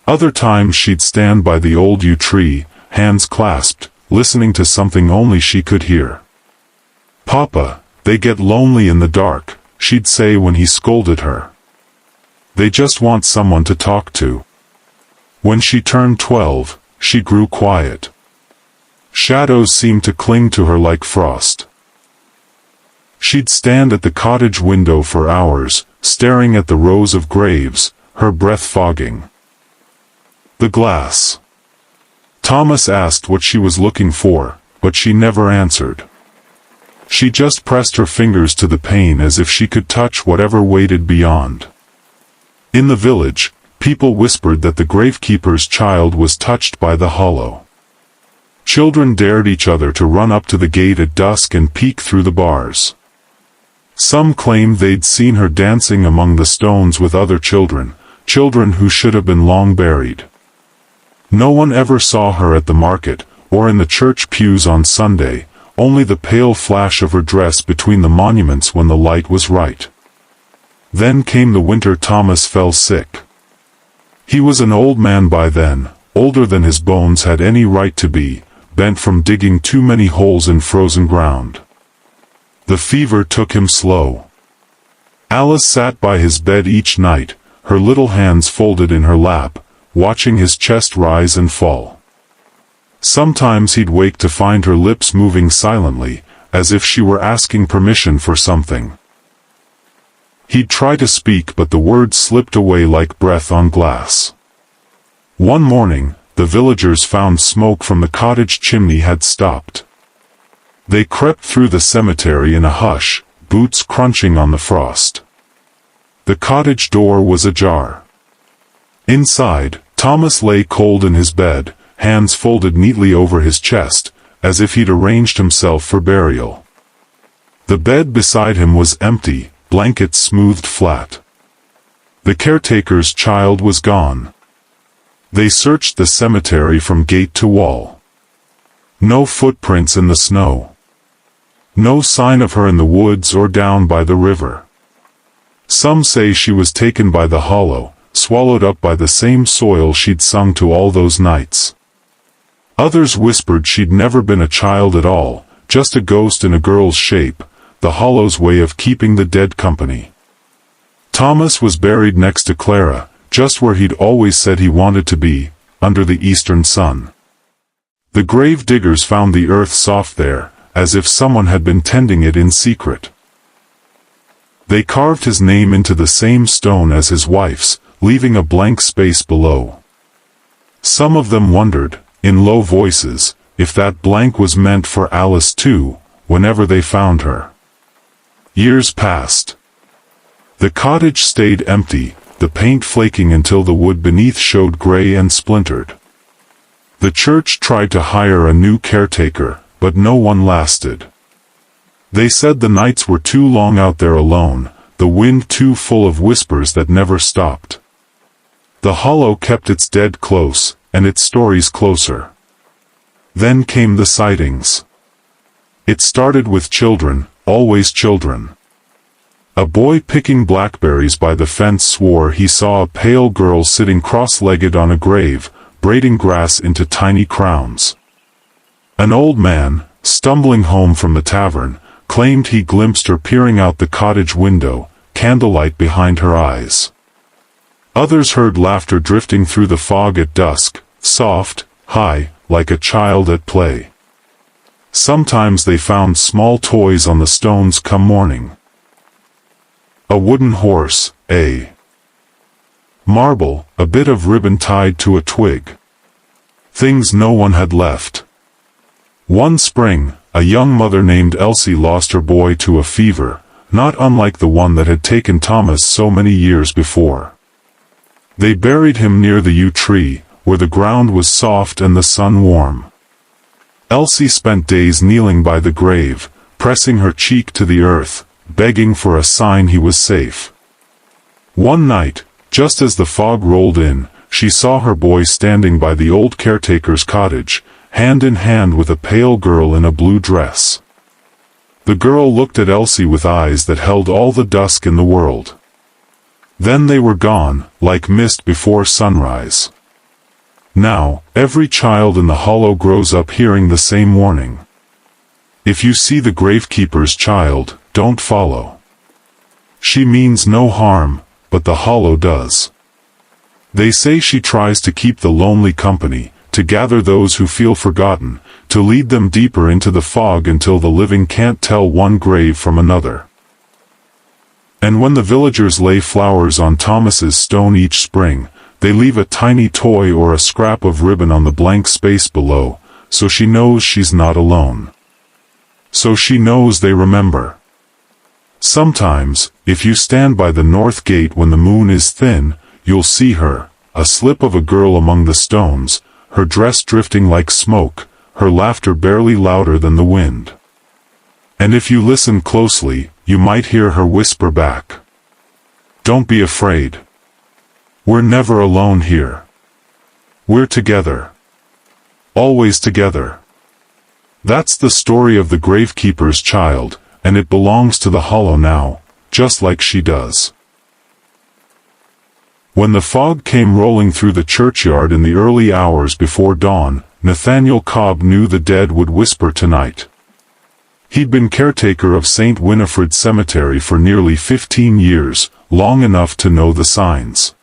Other times she'd stand by the old yew tree, hands clasped, listening to something only she could hear. "Papa, they get lonely in the dark," she'd say when he scolded her. "They just want someone to talk to." When she turned 12, she grew quiet. Shadows seemed to cling to her like frost. She'd stand at the cottage window for hours, staring at the rows of graves, her breath fogging. The glass. Thomas asked what she was looking for, but she never answered. She just pressed her fingers to the pane as if she could touch whatever waited beyond. In the village, people whispered that the gravekeeper's child was touched by the hollow. Children dared each other to run up to the gate at dusk and peek through the bars. Some claimed they'd seen her dancing among the stones with other children, children who should have been long buried. No one ever saw her at the market, or in the church pews on Sunday, only the pale flash of her dress between the monuments when the light was right. Then came the winter Thomas fell sick. He was an old man by then, older than his bones had any right to be, bent from digging too many holes in frozen ground. The fever took him slow. Alice sat by his bed each night, her little hands folded in her lap, watching his chest rise and fall. Sometimes he'd wake to find her lips moving silently, as if she were asking permission for something. He'd try to speak but the words slipped away like breath on glass. One morning, the villagers found smoke from the cottage chimney had stopped. They crept through the cemetery in a hush, boots crunching on the frost. The cottage door was ajar. Inside, Thomas lay cold in his bed, hands folded neatly over his chest, as if he'd arranged himself for burial. The bed beside him was empty, blankets smoothed flat. The caretaker's child was gone. They searched the cemetery from gate to wall. No footprints in the snow. No sign of her in the woods or down by the river. Some say she was taken by the hollow, swallowed up by the same soil she'd sung to all those nights. Others whispered she'd never been a child at all, just a ghost in a girl's shape, the Hollow's way of keeping the dead company. Thomas was buried next to Clara, just where he'd always said he wanted to be, under the eastern sun. The grave diggers found the earth soft there, as if someone had been tending it in secret. They carved his name into the same stone as his wife's, leaving a blank space below. Some of them wondered, in low voices, if that blank was meant for Alice too, whenever they found her. Years passed. The cottage stayed empty, the paint flaking until the wood beneath showed gray and splintered. The church tried to hire a new caretaker, but no one lasted. They said the nights were too long out there alone, the wind too full of whispers that never stopped. The Hollow kept its dead close, and its stories closer. Then came the sightings. It started with children, always children. A boy picking blackberries by the fence swore he saw a pale girl sitting cross-legged on a grave, braiding grass into tiny crowns. An old man, stumbling home from the tavern, claimed he glimpsed her peering out the cottage window, candlelight behind her eyes. Others heard laughter drifting through the fog at dusk, soft, high, like a child at play. Sometimes they found small toys on the stones come morning. A wooden horse, a marble, a bit of ribbon tied to a twig. Things no one had left. One spring, a young mother named Elsie lost her boy to a fever, not unlike the one that had taken Thomas so many years before. They buried him near the yew tree, where the ground was soft and the sun warm. Elsie spent days kneeling by the grave, pressing her cheek to the earth, begging for a sign he was safe. One night, just as the fog rolled in, she saw her boy standing by the old caretaker's cottage, hand in hand with a pale girl in a blue dress. The girl looked at Elsie with eyes that held all the dusk in the world. Then they were gone, like mist before sunrise. Now, every child in the Hollow grows up hearing the same warning. If you see the gravekeeper's child, don't follow. She means no harm, but the Hollow does. They say she tries to keep the lonely company, to gather those who feel forgotten, to lead them deeper into the fog until the living can't tell one grave from another. And when the villagers lay flowers on Thomas's stone each spring, they leave a tiny toy or a scrap of ribbon on the blank space below, so she knows she's not alone. So she knows they remember. Sometimes, if you stand by the north gate when the moon is thin, you'll see her, a slip of a girl among the stones, her dress drifting like smoke, her laughter barely louder than the wind. And if you listen closely, you might hear her whisper back. Don't be afraid. We're never alone here. We're together. Always together. That's the story of the gravekeeper's child, and it belongs to the Hollow now, just like she does. When the fog came rolling through the churchyard in the early hours before dawn, Nathaniel Cobb knew the dead would whisper tonight. He'd been caretaker of St. Winifred Cemetery for nearly 15 years, long enough to know the signs.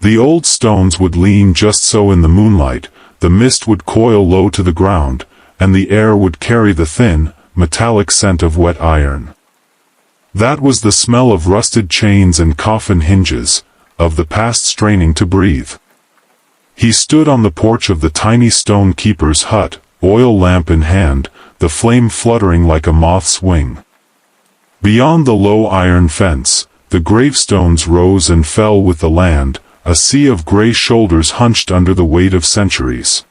The old stones would lean just so in the moonlight, the mist would coil low to the ground, and the air would carry the thin, metallic scent of wet iron. That was the smell of rusted chains and coffin hinges, of the past straining to breathe. He stood on the porch of the tiny stone keeper's hut, oil lamp in hand, the flame fluttering like a moth's wing. Beyond the low iron fence, the gravestones rose and fell with the land, a sea of gray shoulders hunched under the weight of centuries.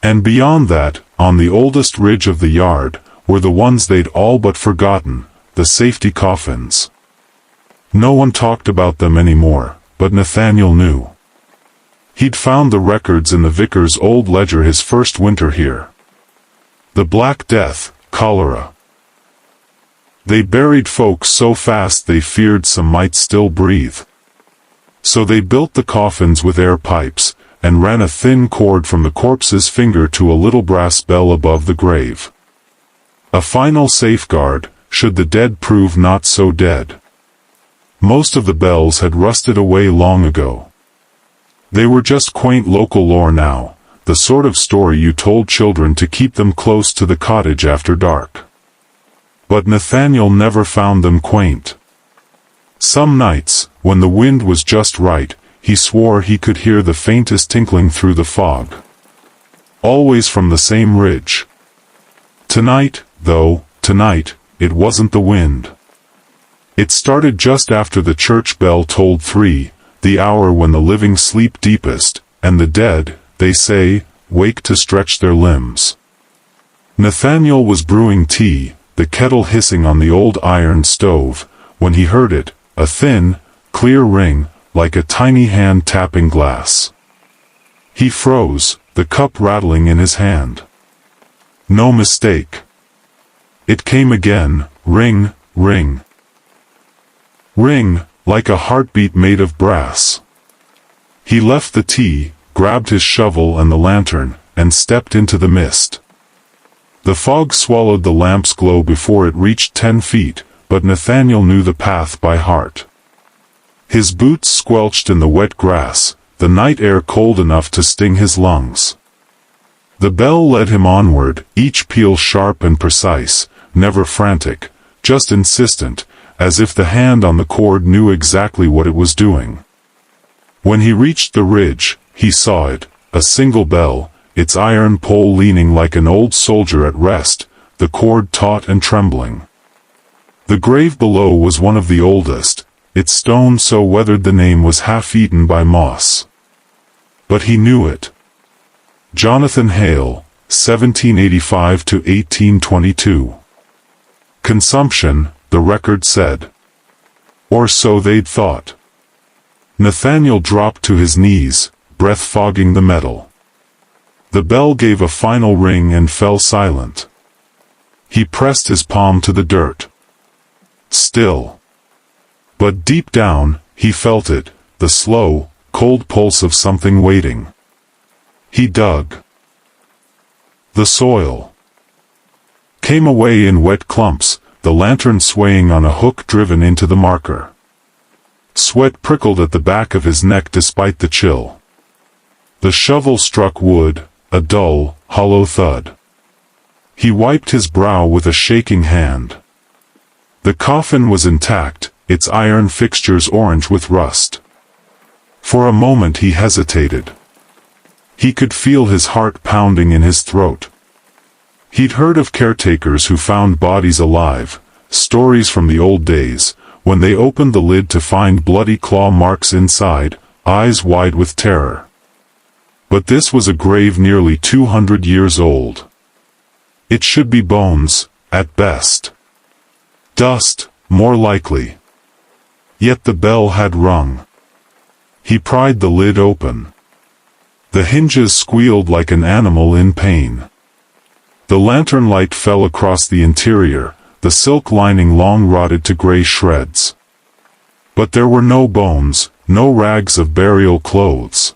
And beyond that, on the oldest ridge of the yard, were the ones they'd all but forgotten, the safety coffins. No one talked about them anymore, but Nathaniel knew. He'd found the records in the vicar's old ledger his first winter here. The Black Death, cholera. They buried folks so fast they feared some might still breathe. So they built the coffins with air pipes, and ran a thin cord from the corpse's finger to a little brass bell above the grave. A final safeguard, should the dead prove not so dead. Most of the bells had rusted away long ago. They were just quaint local lore now, the sort of story you told children to keep them close to the cottage after dark. But Nathaniel never found them quaint. Some nights, when the wind was just right, he swore he could hear the faintest tinkling through the fog. Always from the same ridge. Tonight, though, it wasn't the wind. It started just after the church bell tolled 3, the hour when the living sleep deepest, and the dead, they say, wake to stretch their limbs. Nathaniel was brewing tea, the kettle hissing on the old iron stove, when he heard it, a thin, clear ring, like a tiny hand tapping glass. He froze, the cup rattling in his hand. No mistake. It came again, ring, ring. Ring, like a heartbeat made of brass. He left the tea, grabbed his shovel and the lantern, and stepped into the mist. The fog swallowed the lamp's glow before it reached 10 feet, but Nathaniel knew the path by heart. His boots squelched in the wet grass, the night air cold enough to sting his lungs. The bell led him onward, each peal sharp and precise, never frantic, just insistent, as if the hand on the cord knew exactly what it was doing. When he reached the ridge, he saw it, a single bell, its iron pole leaning like an old soldier at rest, the cord taut and trembling. The grave below was one of the oldest, its stone so weathered the name was half-eaten by moss. But he knew it. Jonathan Hale, 1785 to 1822. Consumption, the record said. Or so they'd thought. Nathaniel dropped to his knees, breath fogging the metal. The bell gave a final ring and fell silent. He pressed his palm to the dirt. Still. But deep down, he felt it, the slow, cold pulse of something waiting. He dug. The soil came away in wet clumps, the lantern swaying on a hook driven into the marker. Sweat prickled at the back of his neck despite the chill. The shovel struck wood, a dull, hollow thud. He wiped his brow with a shaking hand. The coffin was intact, its iron fixtures orange with rust. For a moment he hesitated. He could feel his heart pounding in his throat. He'd heard of caretakers who found bodies alive, stories from the old days, when they opened the lid to find bloody claw marks inside, eyes wide with terror. But this was a grave nearly 200 years old. It should be bones, at best. Dust, more likely. Yet the bell had rung. He pried the lid open. The hinges squealed like an animal in pain. The lantern light fell across the interior, the silk lining long rotted to gray shreds. But there were no bones, no rags of burial clothes.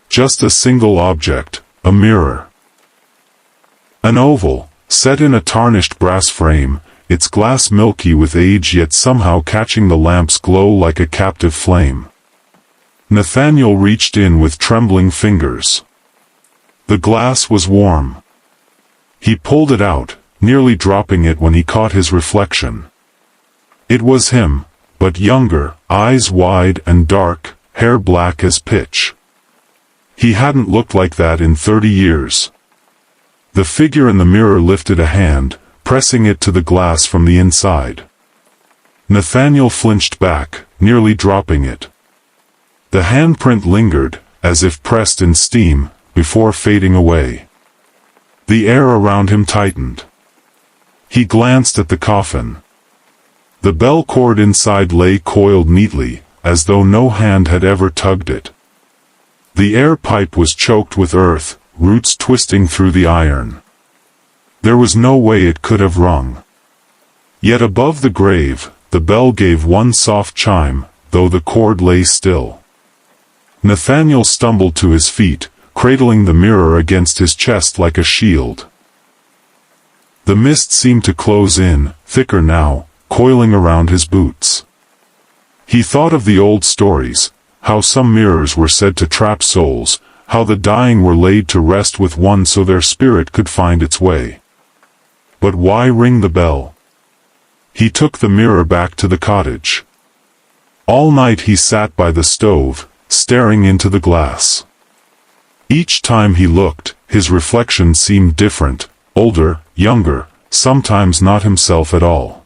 Just a single object, a mirror. An oval, set in a tarnished brass frame, its glass milky with age yet somehow catching the lamp's glow like a captive flame. Nathaniel reached in with trembling fingers. The glass was warm. He pulled it out, nearly dropping it when he caught his reflection. It was him, but younger, eyes wide and dark, hair black as pitch. He hadn't looked like that in 30 years. The figure in the mirror lifted a hand, pressing it to the glass from the inside. Nathaniel flinched back, nearly dropping it. The handprint lingered, as if pressed in steam, before fading away. The air around him tightened. He glanced at the coffin. The bell cord inside lay coiled neatly, as though no hand had ever tugged it. The air pipe was choked with earth, roots twisting through the iron. There was no way it could have rung. Yet above the grave, the bell gave one soft chime, though the cord lay still. Nathaniel stumbled to his feet, cradling the mirror against his chest like a shield. The mist seemed to close in, thicker now, coiling around his boots. He thought of the old stories, how some mirrors were said to trap souls, how the dying were laid to rest with one so their spirit could find its way. But why ring the bell? He took the mirror back to the cottage. All night he sat by the stove, staring into the glass. Each time he looked, his reflection seemed different, older, younger, sometimes not himself at all.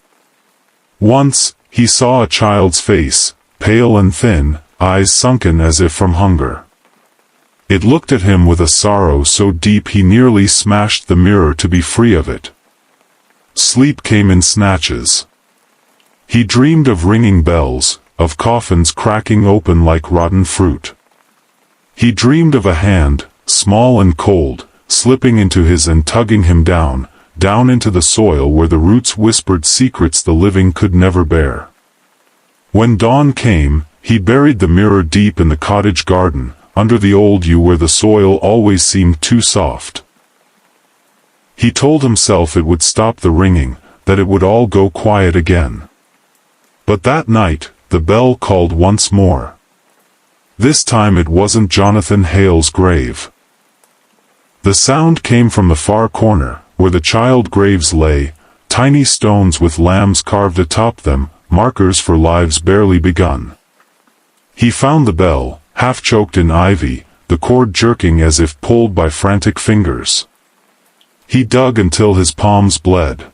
Once, he saw a child's face, pale and thin, eyes sunken as if from hunger. It looked at him with a sorrow so deep he nearly smashed the mirror to be free of it. Sleep came in snatches. He dreamed of ringing bells, of coffins cracking open like rotten fruit. He dreamed of a hand, small and cold, slipping into his and tugging him down into the soil where the roots whispered secrets the living could never bear. When dawn came, he buried the mirror deep in the cottage garden, under the old yew where the soil always seemed too soft. He told himself it would stop the ringing, that it would all go quiet again. But that night, the bell called once more. This time it wasn't Jonathan Hale's grave. The sound came from the far corner, where the child graves lay, tiny stones with lambs carved atop them, markers for lives barely begun. He found the bell, half choked in ivy, the cord jerking as if pulled by frantic fingers. He dug until his palms bled.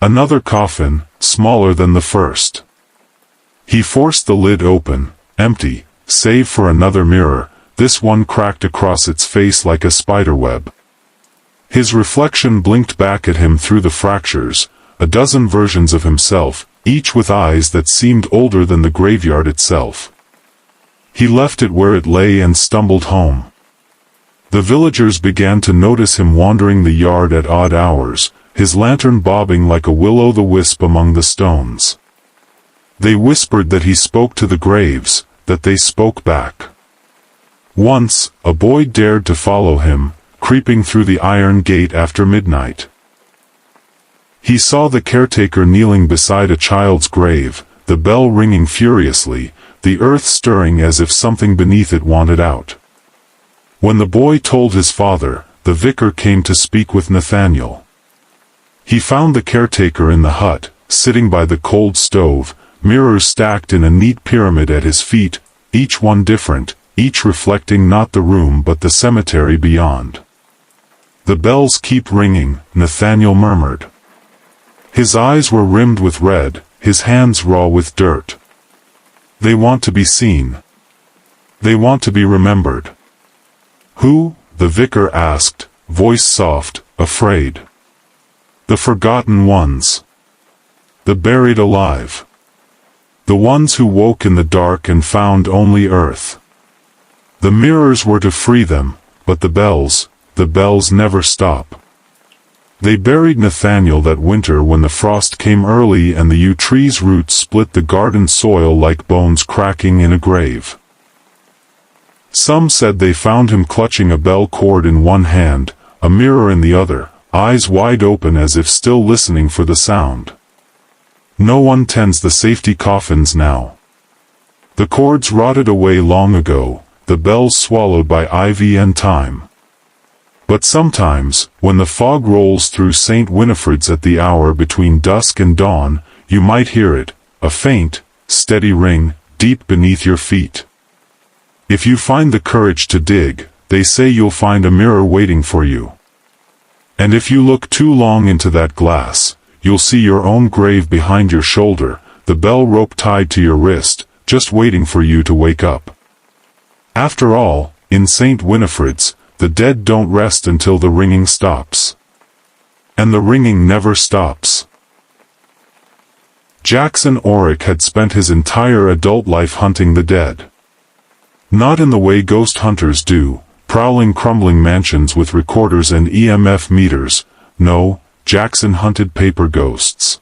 Another coffin, smaller than the first. He forced the lid open, empty, save for another mirror, this one cracked across its face like a spiderweb. His reflection blinked back at him through the fractures, a dozen versions of himself, each with eyes that seemed older than the graveyard itself. He left it where it lay and stumbled home. The villagers began to notice him wandering the yard at odd hours, his lantern bobbing like a will-o'-the-wisp among the stones. They whispered that he spoke to the graves, that they spoke back. Once, a boy dared to follow him, creeping through the iron gate after midnight. He saw the caretaker kneeling beside a child's grave, the bell ringing furiously, the earth stirring as if something beneath it wanted out. When the boy told his father, the vicar came to speak with Nathaniel. He found the caretaker in the hut, sitting by the cold stove, mirrors stacked in a neat pyramid at his feet, each one different, each reflecting not the room but the cemetery beyond. "The bells keep ringing," Nathaniel murmured. His eyes were rimmed with red, his hands raw with dirt. "They want to be seen. They want to be remembered." "Who?" the vicar asked, voice soft, afraid. "The forgotten ones. The buried alive. The ones who woke in the dark and found only earth. The mirrors were to free them, but the bells never stop." They buried Nathaniel that winter when the frost came early and the yew tree's roots split the garden soil like bones cracking in a grave. Some said they found him clutching a bell cord in one hand, a mirror in the other, eyes wide open as if still listening for the sound. No one tends the safety coffins now. The cords rotted away long ago, the bells swallowed by ivy and time. But sometimes, when the fog rolls through St. Winifred's at the hour between dusk and dawn, you might hear it, a faint, steady ring, deep beneath your feet. If you find the courage to dig, they say you'll find a mirror waiting for you. And if you look too long into that glass, you'll see your own grave behind your shoulder, the bell rope tied to your wrist, just waiting for you to wake up. After all, in St. Winifred's, the dead don't rest until the ringing stops. And the ringing never stops. Jackson Orrick had spent his entire adult life hunting the dead. Not in the way ghost hunters do, prowling crumbling mansions with recorders and EMF meters. No, Jackson hunted paper ghosts.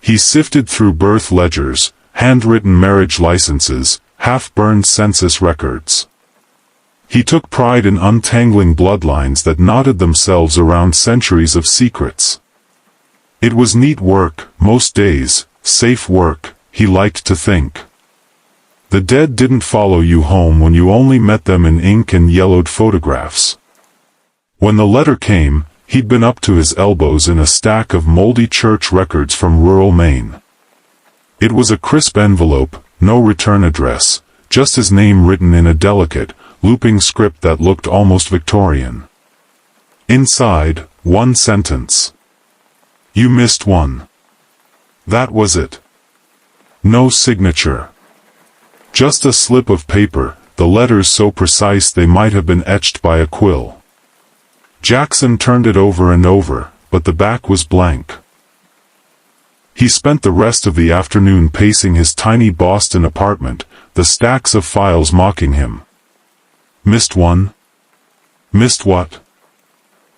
He sifted through birth ledgers, handwritten marriage licenses, half-burned census records. He took pride in untangling bloodlines that knotted themselves around centuries of secrets. It was neat work, most days, safe work, he liked to think. The dead didn't follow you home when you only met them in ink and yellowed photographs. When the letter came, he'd been up to his elbows in a stack of moldy church records from rural Maine. It was a crisp envelope, no return address, just his name written in a delicate, looping script that looked almost Victorian. Inside, one sentence. You missed one. That was it. No signature. Just a slip of paper, the letters so precise they might have been etched by a quill. Jackson turned it over and over, but the back was blank. He spent the rest of the afternoon pacing his tiny Boston apartment, the stacks of files mocking him. Missed one? Missed what?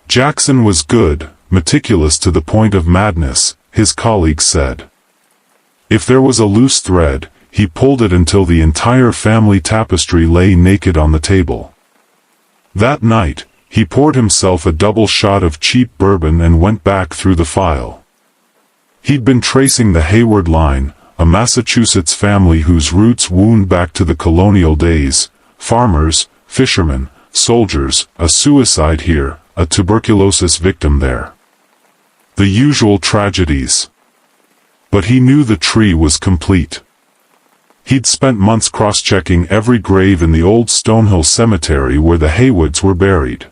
Jackson was good, meticulous to the point of madness, his colleagues said. If there was a loose thread, he pulled it until the entire family tapestry lay naked on the table. That night, he poured himself a double shot of cheap bourbon and went back through the file. He'd been tracing the Hayward line, a Massachusetts family whose roots wound back to the colonial days, farmers, fishermen, soldiers, a suicide here, a tuberculosis victim there. The usual tragedies. But he knew the tree was complete. He'd spent months cross-checking every grave in the old Stonehill Cemetery where the Haywoods were buried.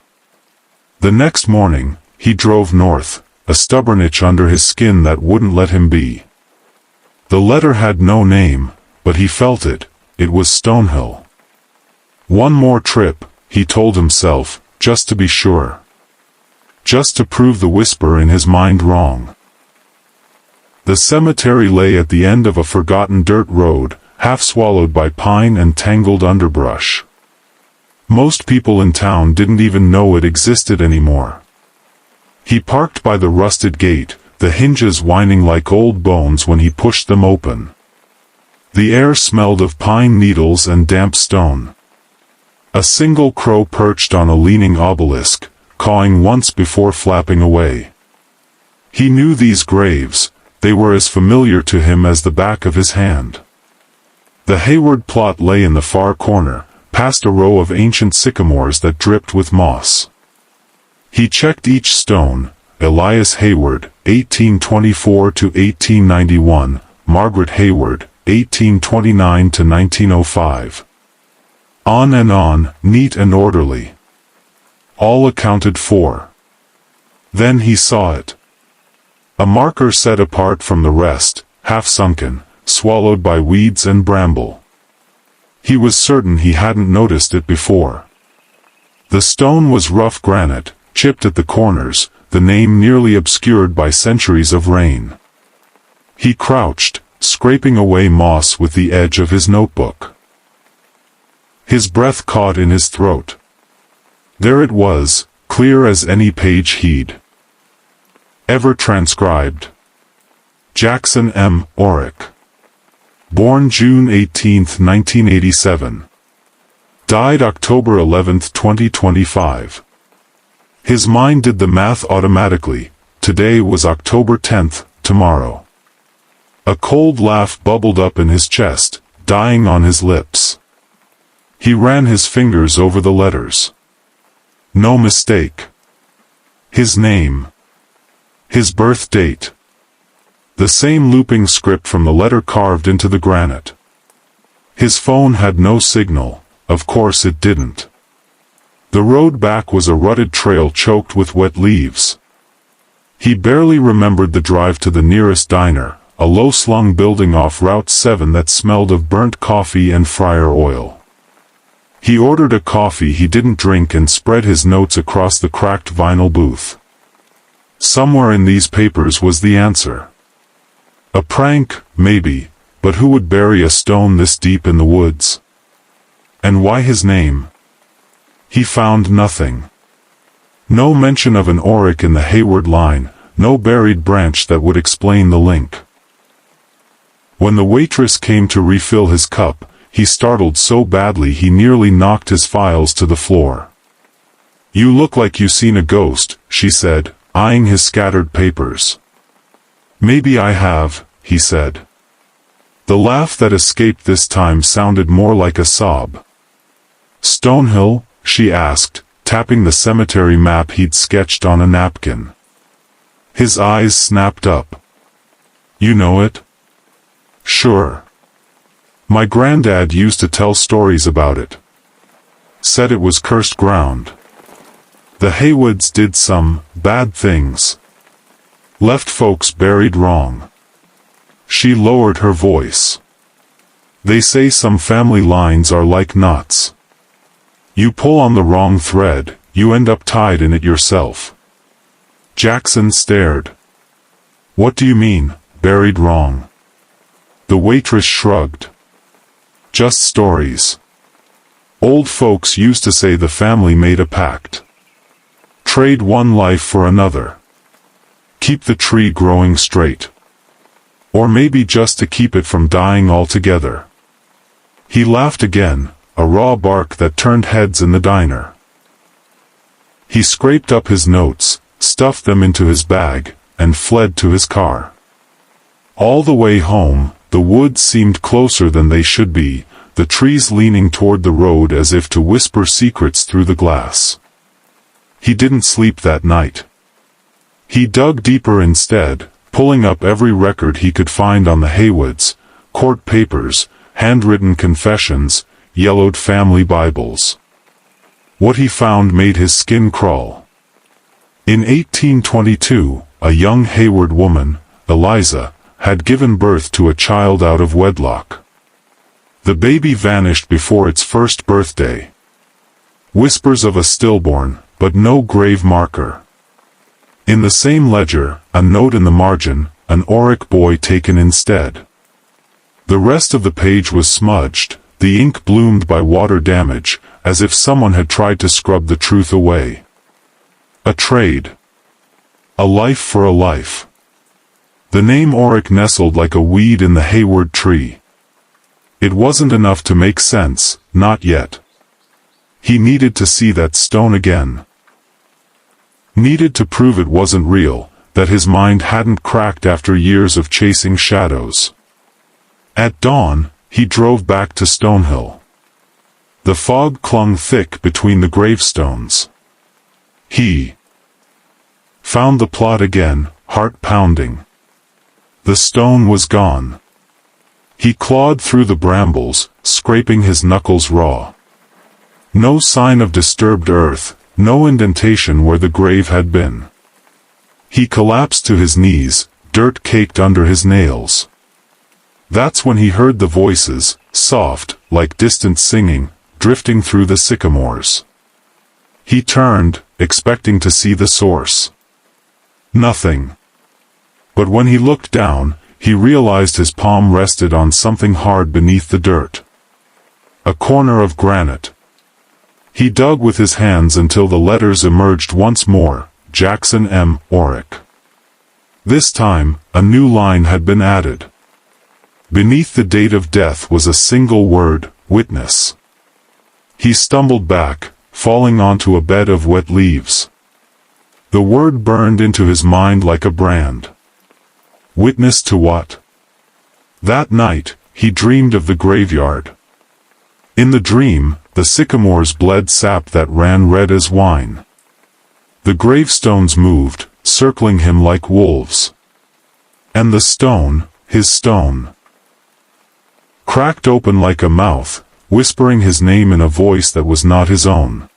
The next morning, he drove north, a stubborn itch under his skin that wouldn't let him be. The letter had no name, but he felt it, it was Stonehill. One more trip, he told himself, just to be sure. Just to prove the whisper in his mind wrong. The cemetery lay at the end of a forgotten dirt road, half swallowed by pine and tangled underbrush. Most people in town didn't even know it existed anymore. He parked by the rusted gate, the hinges whining like old bones when he pushed them open. The air smelled of pine needles and damp stone. A single crow perched on a leaning obelisk, cawing once before flapping away. He knew these graves, they were as familiar to him as the back of his hand. The Hayward plot lay in the far corner, past a row of ancient sycamores that dripped with moss. He checked each stone, Elias Hayward, 1824 to 1891, Margaret Hayward, 1829 to 1905. On and on, neat and orderly. All accounted for. Then he saw it. A marker set apart from the rest, half sunken, swallowed by weeds and bramble. He was certain he hadn't noticed it before. The stone was rough granite, chipped at the corners, the name nearly obscured by centuries of rain. He crouched, scraping away moss with the edge of his notebook. His breath caught in his throat. There it was, clear as any page he'd ever transcribed. Jackson M. Orrick. Born June 18, 1987. Died October 11, 2025. His mind did the math automatically. Today was October 10th, tomorrow. A cold laugh bubbled up in his chest, dying on his lips. He ran his fingers over the letters. No mistake. His name. His birth date. The same looping script from the letter carved into the granite. His phone had no signal, of course it didn't. The road back was a rutted trail choked with wet leaves. He barely remembered the drive to the nearest diner, a low-slung building off Route 7 that smelled of burnt coffee and fryer oil. He ordered a coffee he didn't drink and spread his notes across the cracked vinyl booth. Somewhere in these papers was the answer. A prank, maybe, but who would bury a stone this deep in the woods? And why his name? He found nothing. No mention of an Orrick in the Hayward line, no buried branch that would explain the link. When the waitress came to refill his cup, he startled so badly he nearly knocked his files to the floor. "You look like you seen a ghost," she said, eyeing his scattered papers. "Maybe I have," he said. The laugh that escaped this time sounded more like a sob. "Stonehill?" she asked, tapping the cemetery map he'd sketched on a napkin. His eyes snapped up. "You know it?" "Sure. My granddad used to tell stories about it. Said it was cursed ground. The Haywoods did some bad things. Left folks buried wrong." She lowered her voice. "They say some family lines are like knots. You pull on the wrong thread, you end up tied in it yourself." Jackson stared. "What do you mean, buried wrong?" The waitress shrugged. "Just stories. Old folks used to say the family made a pact. Trade one life for another. Keep the tree growing straight. Or maybe just to keep it from dying altogether." He laughed again, a raw bark that turned heads in the diner. He scraped up his notes, stuffed them into his bag, and fled to his car. All the way home, the woods seemed closer than they should be, the trees leaning toward the road as if to whisper secrets through the glass. He didn't sleep that night. He dug deeper instead, pulling up every record he could find on the Haywoods, court papers, handwritten confessions, yellowed family Bibles. What he found made his skin crawl. In 1822, a young Hayward woman, Eliza, had given birth to a child out of wedlock. The baby vanished before its first birthday. Whispers of a stillborn, but no grave marker. In the same ledger, a note in the margin, an Oric boy taken instead. The rest of the page was smudged, the ink bloomed by water damage, as if someone had tried to scrub the truth away. A trade. A life for a life. The name Oric nestled like a weed in the Hayward tree. It wasn't enough to make sense, not yet. He needed to see that stone again. Needed to prove it wasn't real, that his mind hadn't cracked after years of chasing shadows. At dawn, he drove back to Stonehill. The fog clung thick between the gravestones. He found the plot again, heart pounding. The stone was gone. He clawed through the brambles, scraping his knuckles raw. No sign of disturbed earth, no indentation where the grave had been. He collapsed to his knees, dirt caked under his nails. That's when he heard the voices, soft, like distant singing, drifting through the sycamores. He turned, expecting to see the source. Nothing. But when he looked down, he realized his palm rested on something hard beneath the dirt. A corner of granite. He dug with his hands until the letters emerged once more, Jackson M. Oric. This time, a new line had been added. Beneath the date of death was a single word, witness. He stumbled back, falling onto a bed of wet leaves. The word burned into his mind like a brand. Witness to what? That night, he dreamed of the graveyard. In the dream, the sycamores bled sap that ran red as wine. The gravestones moved, circling him like wolves. And the stone, his stone, cracked open like a mouth, whispering his name in a voice that was not his own.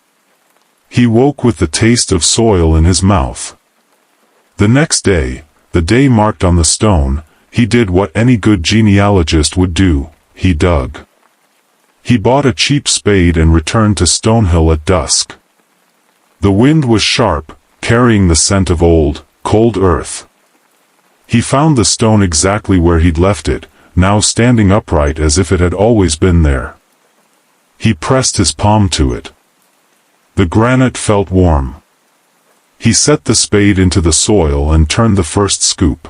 He woke with the taste of soil in his mouth. The next day, the day marked on the stone, he did what any good genealogist would do, he dug. He bought a cheap spade and returned to Stonehill at dusk. The wind was sharp, carrying the scent of old, cold earth. He found the stone exactly where he'd left it, now standing upright as if it had always been there. He pressed his palm to it. The granite felt warm. He set the spade into the soil and turned the first scoop.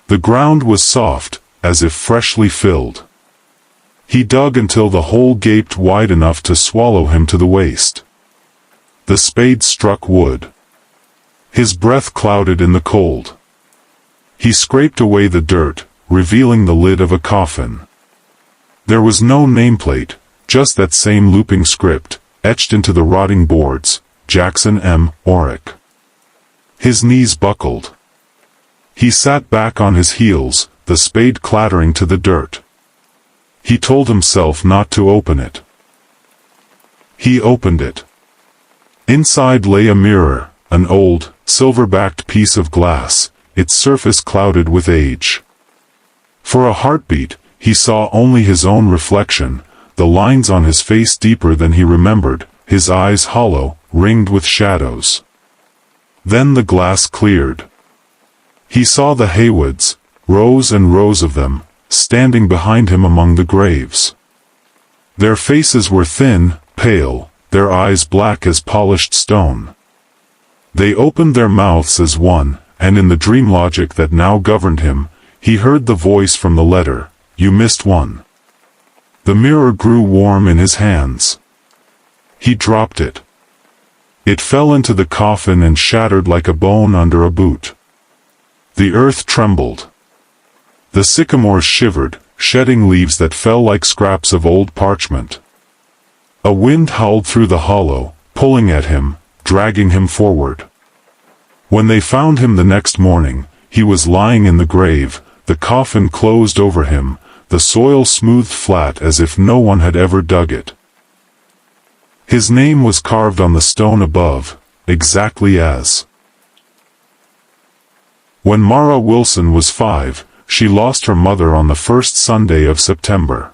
The ground was soft, as if freshly filled. He dug until the hole gaped wide enough to swallow him to the waist. The spade struck wood. His breath clouded in the cold. He scraped away the dirt, revealing the lid of a coffin. There was no nameplate, just that same looping script, etched into the rotting boards, Jackson M. Orrick. His knees buckled. He sat back on his heels, the spade clattering to the dirt. He told himself not to open it. He opened it. Inside lay a mirror, an old, silver-backed piece of glass, its surface clouded with age. For a heartbeat, he saw only his own reflection, the lines on his face deeper than he remembered, his eyes hollow, ringed with shadows. Then the glass cleared. He saw the Haywoods, rows and rows of them, standing behind him among the graves. Their faces were thin, pale, their eyes black as polished stone. They opened their mouths as one, and in the dream logic that now governed him, he heard the voice from the letter, "You missed one." The mirror grew warm in his hands. He dropped it. It fell into the coffin and shattered like a bone under a boot. The earth trembled. The sycamores shivered, shedding leaves that fell like scraps of old parchment. A wind howled through the hollow, pulling at him, dragging him forward. When they found him the next morning, he was lying in the grave, the coffin closed over him, the soil smoothed flat as if no one had ever dug it. His name was carved on the stone above, exactly as. When Mara Wilson was 5, she lost her mother on the first Sunday of September.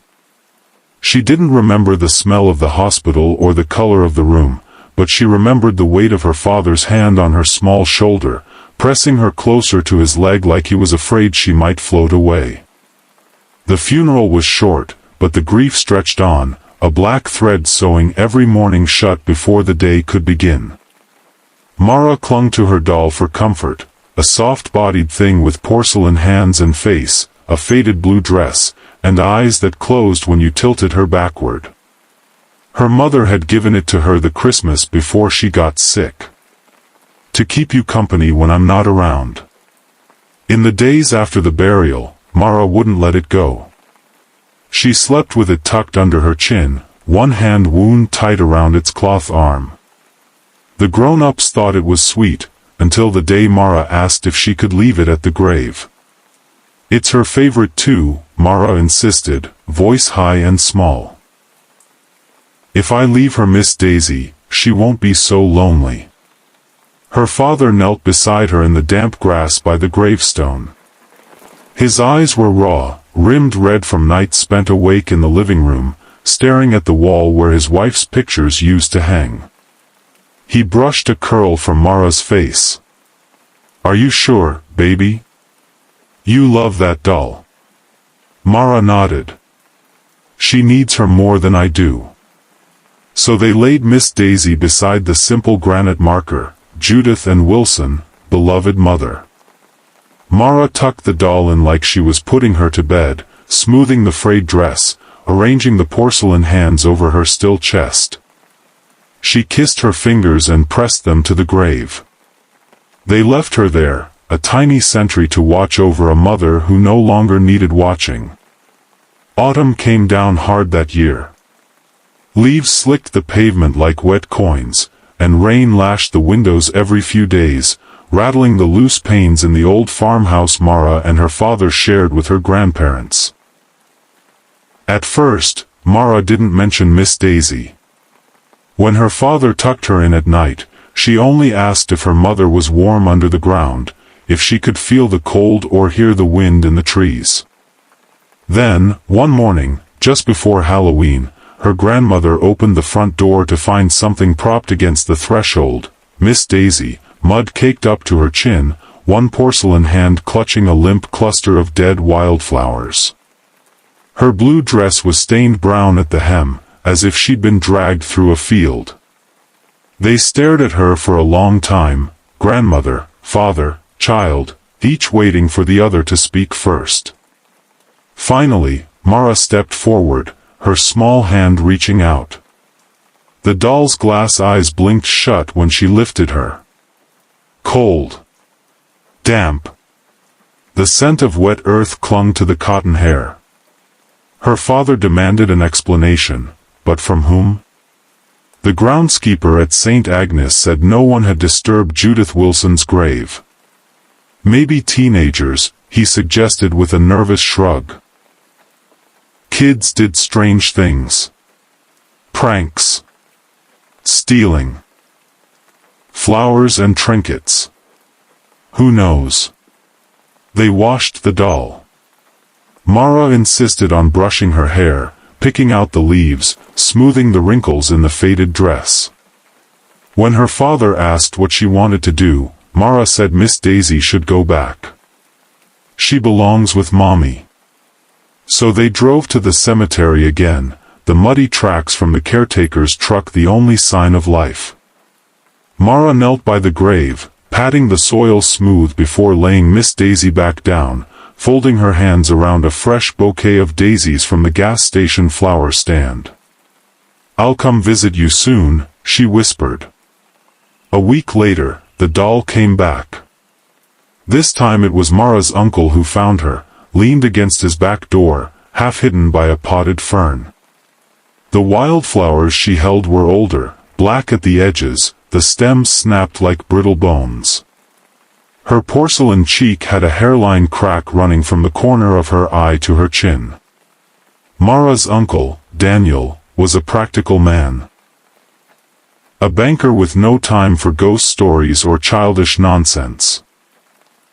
She didn't remember the smell of the hospital or the color of the room, but she remembered the weight of her father's hand on her small shoulder, pressing her closer to his leg like he was afraid she might float away. The funeral was short, but the grief stretched on, a black thread sewing every morning shut before the day could begin. Mara clung to her doll for comfort, a soft-bodied thing with porcelain hands and face, a faded blue dress, and eyes that closed when you tilted her backward. Her mother had given it to her the Christmas before she got sick. To keep you company when I'm not around. In the days after the burial, Mara wouldn't let it go. She slept with it tucked under her chin, one hand wound tight around its cloth arm. The grown-ups thought it was sweet, until the day Mara asked if she could leave it at the grave. "It's her favorite too," Mara insisted, voice high and small. "If I leave her Miss Daisy, she won't be so lonely." Her father knelt beside her in the damp grass by the gravestone. His eyes were raw, rimmed red from nights spent awake in the living room, staring at the wall where his wife's pictures used to hang. He brushed a curl from Mara's face. "Are you sure, baby? You love that doll?" Mara nodded. "She needs her more than I do." So they laid Miss Daisy beside the simple granite marker, Judith and Wilson, beloved mother. Mara tucked the doll in like she was putting her to bed, smoothing the frayed dress, arranging the porcelain hands over her still chest. She kissed her fingers and pressed them to the grave. They left her there, a tiny sentry to watch over a mother who no longer needed watching. Autumn came down hard that year. Leaves slicked the pavement like wet coins, and rain lashed the windows every few days, rattling the loose panes in the old farmhouse Mara and her father shared with her grandparents. At first, Mara didn't mention Miss Daisy. When her father tucked her in at night, she only asked if her mother was warm under the ground, if she could feel the cold or hear the wind in the trees. Then, one morning, just before Halloween, her grandmother opened the front door to find something propped against the threshold, Miss Daisy, mud caked up to her chin, one porcelain hand clutching a limp cluster of dead wildflowers. Her blue dress was stained brown at the hem, as if she'd been dragged through a field. They stared at her for a long time, grandmother, father, child, each waiting for the other to speak first. Finally, Mara stepped forward, her small hand reaching out. The doll's glass eyes blinked shut when she lifted her. Cold. Damp. The scent of wet earth clung to the cotton hair. Her father demanded an explanation, but from whom? The groundskeeper at St. Agnes said no one had disturbed Judith Wilson's grave. Maybe teenagers, he suggested with a nervous shrug. Kids did strange things. Pranks. Stealing. Flowers and trinkets. Who knows? They washed the doll. Mara insisted on brushing her hair, picking out the leaves, smoothing the wrinkles in the faded dress. When her father asked what she wanted to do, Mara said Miss Daisy should go back. She belongs with Mommy. So they drove to the cemetery again, the muddy tracks from the caretaker's truck the only sign of life. Mara knelt by the grave, patting the soil smooth before laying Miss Daisy back down, folding her hands around a fresh bouquet of daisies from the gas station flower stand. "I'll come visit you soon," she whispered. A week later, the doll came back. This time it was Mara's uncle who found her, leaned against his back door, half hidden by a potted fern. The wildflowers she held were older, black at the edges, the stems snapped like brittle bones. Her porcelain cheek had a hairline crack running from the corner of her eye to her chin. Mara's uncle, Daniel, was a practical man. A banker with no time for ghost stories or childish nonsense.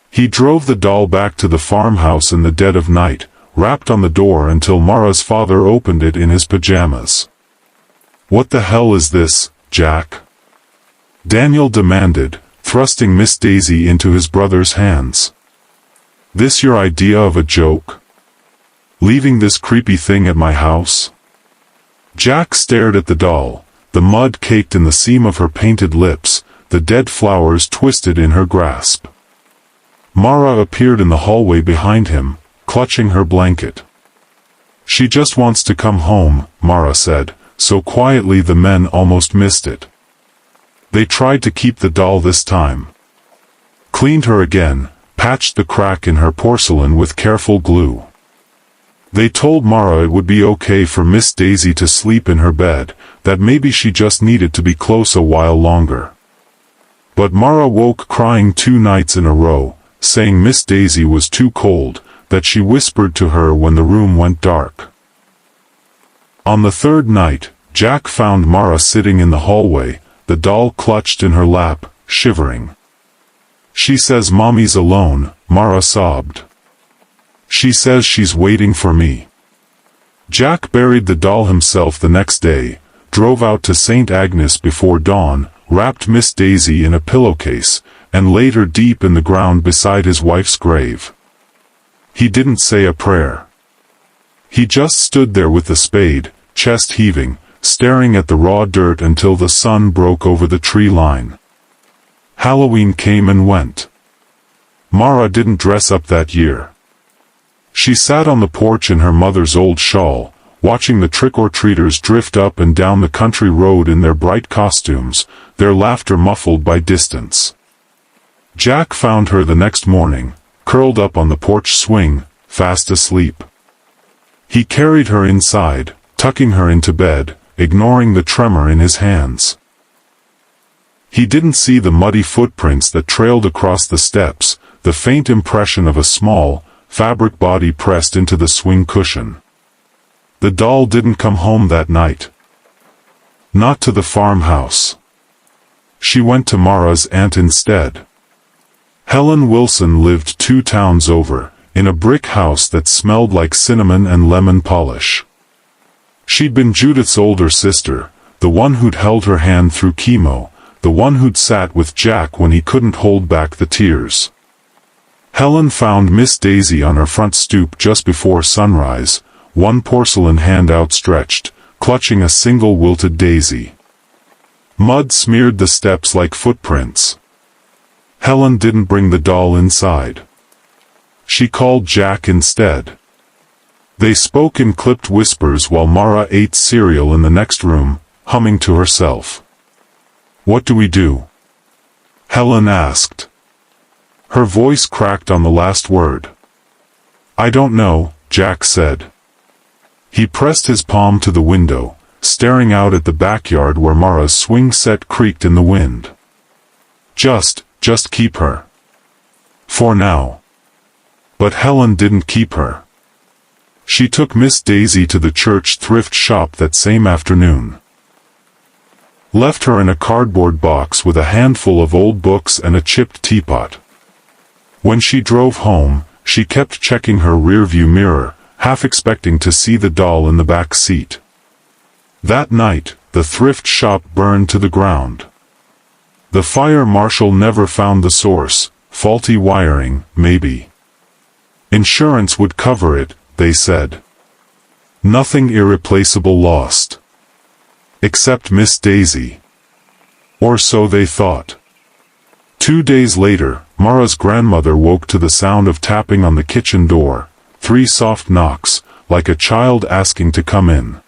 He drove the doll back to the farmhouse in the dead of night, rapped on the door until Mara's father opened it in his pajamas. "What the hell is this, Jack?" Daniel demanded, thrusting Miss Daisy into his brother's hands. "This your idea of a joke? Leaving this creepy thing at my house?" Jack stared at the doll, the mud caked in the seam of her painted lips, the dead flowers twisted in her grasp. Mara appeared in the hallway behind him, clutching her blanket. "She just wants to come home," Mara said, so quietly the men almost missed it. They tried to keep the doll this time. Cleaned her again, patched the crack in her porcelain with careful glue. They told Mara it would be okay for Miss Daisy to sleep in her bed, that maybe she just needed to be close a while longer. But Mara woke crying 2 nights in a row, saying Miss Daisy was too cold, that she whispered to her when the room went dark. On the 3rd night, Jack found Mara sitting in the hallway, the doll clutched in her lap, shivering. "She says Mommy's alone," Mara sobbed. "She says she's waiting for me." Jack buried the doll himself the next day, drove out to St. Agnes before dawn, wrapped Miss Daisy in a pillowcase, and laid her deep in the ground beside his wife's grave. He didn't say a prayer. He just stood there with the spade, chest heaving, staring at the raw dirt until the sun broke over the tree line. Halloween came and went. Mara didn't dress up that year. She sat on the porch in her mother's old shawl, watching the trick-or-treaters drift up and down the country road in their bright costumes, their laughter muffled by distance. Jack found her the next morning, curled up on the porch swing, fast asleep. He carried her inside, tucking her into bed, ignoring the tremor in his hands. He didn't see the muddy footprints that trailed across the steps, the faint impression of a small, fabric body pressed into the swing cushion. The doll didn't come home that night. Not to the farmhouse. She went to Mara's aunt instead. Helen Wilson lived 2 towns over, in a brick house that smelled like cinnamon and lemon polish. She'd been Judith's older sister, the one who'd held her hand through chemo, the one who'd sat with Jack when he couldn't hold back the tears. Helen found Miss Daisy on her front stoop just before sunrise, one porcelain hand outstretched, clutching a single wilted daisy. Mud smeared the steps like footprints. Helen didn't bring the doll inside. She called Jack instead. They spoke in clipped whispers while Mara ate cereal in the next room, humming to herself. "What do we do?" Helen asked. Her voice cracked on the last word. "I don't know," Jack said. He pressed his palm to the window, staring out at the backyard where Mara's swing set creaked in the wind. Just keep her. For now." But Helen didn't keep her. She took Miss Daisy to the church thrift shop that same afternoon. Left her in a cardboard box with a handful of old books and a chipped teapot. When she drove home, she kept checking her rearview mirror, half expecting to see the doll in the back seat. That night, the thrift shop burned to the ground. The fire marshal never found the source, faulty wiring, maybe. Insurance would cover it, they said. Nothing irreplaceable lost. Except Miss Daisy. Or so they thought. 2 days later, Mara's grandmother woke to the sound of tapping on the kitchen door, 3 soft knocks, like a child asking to come in.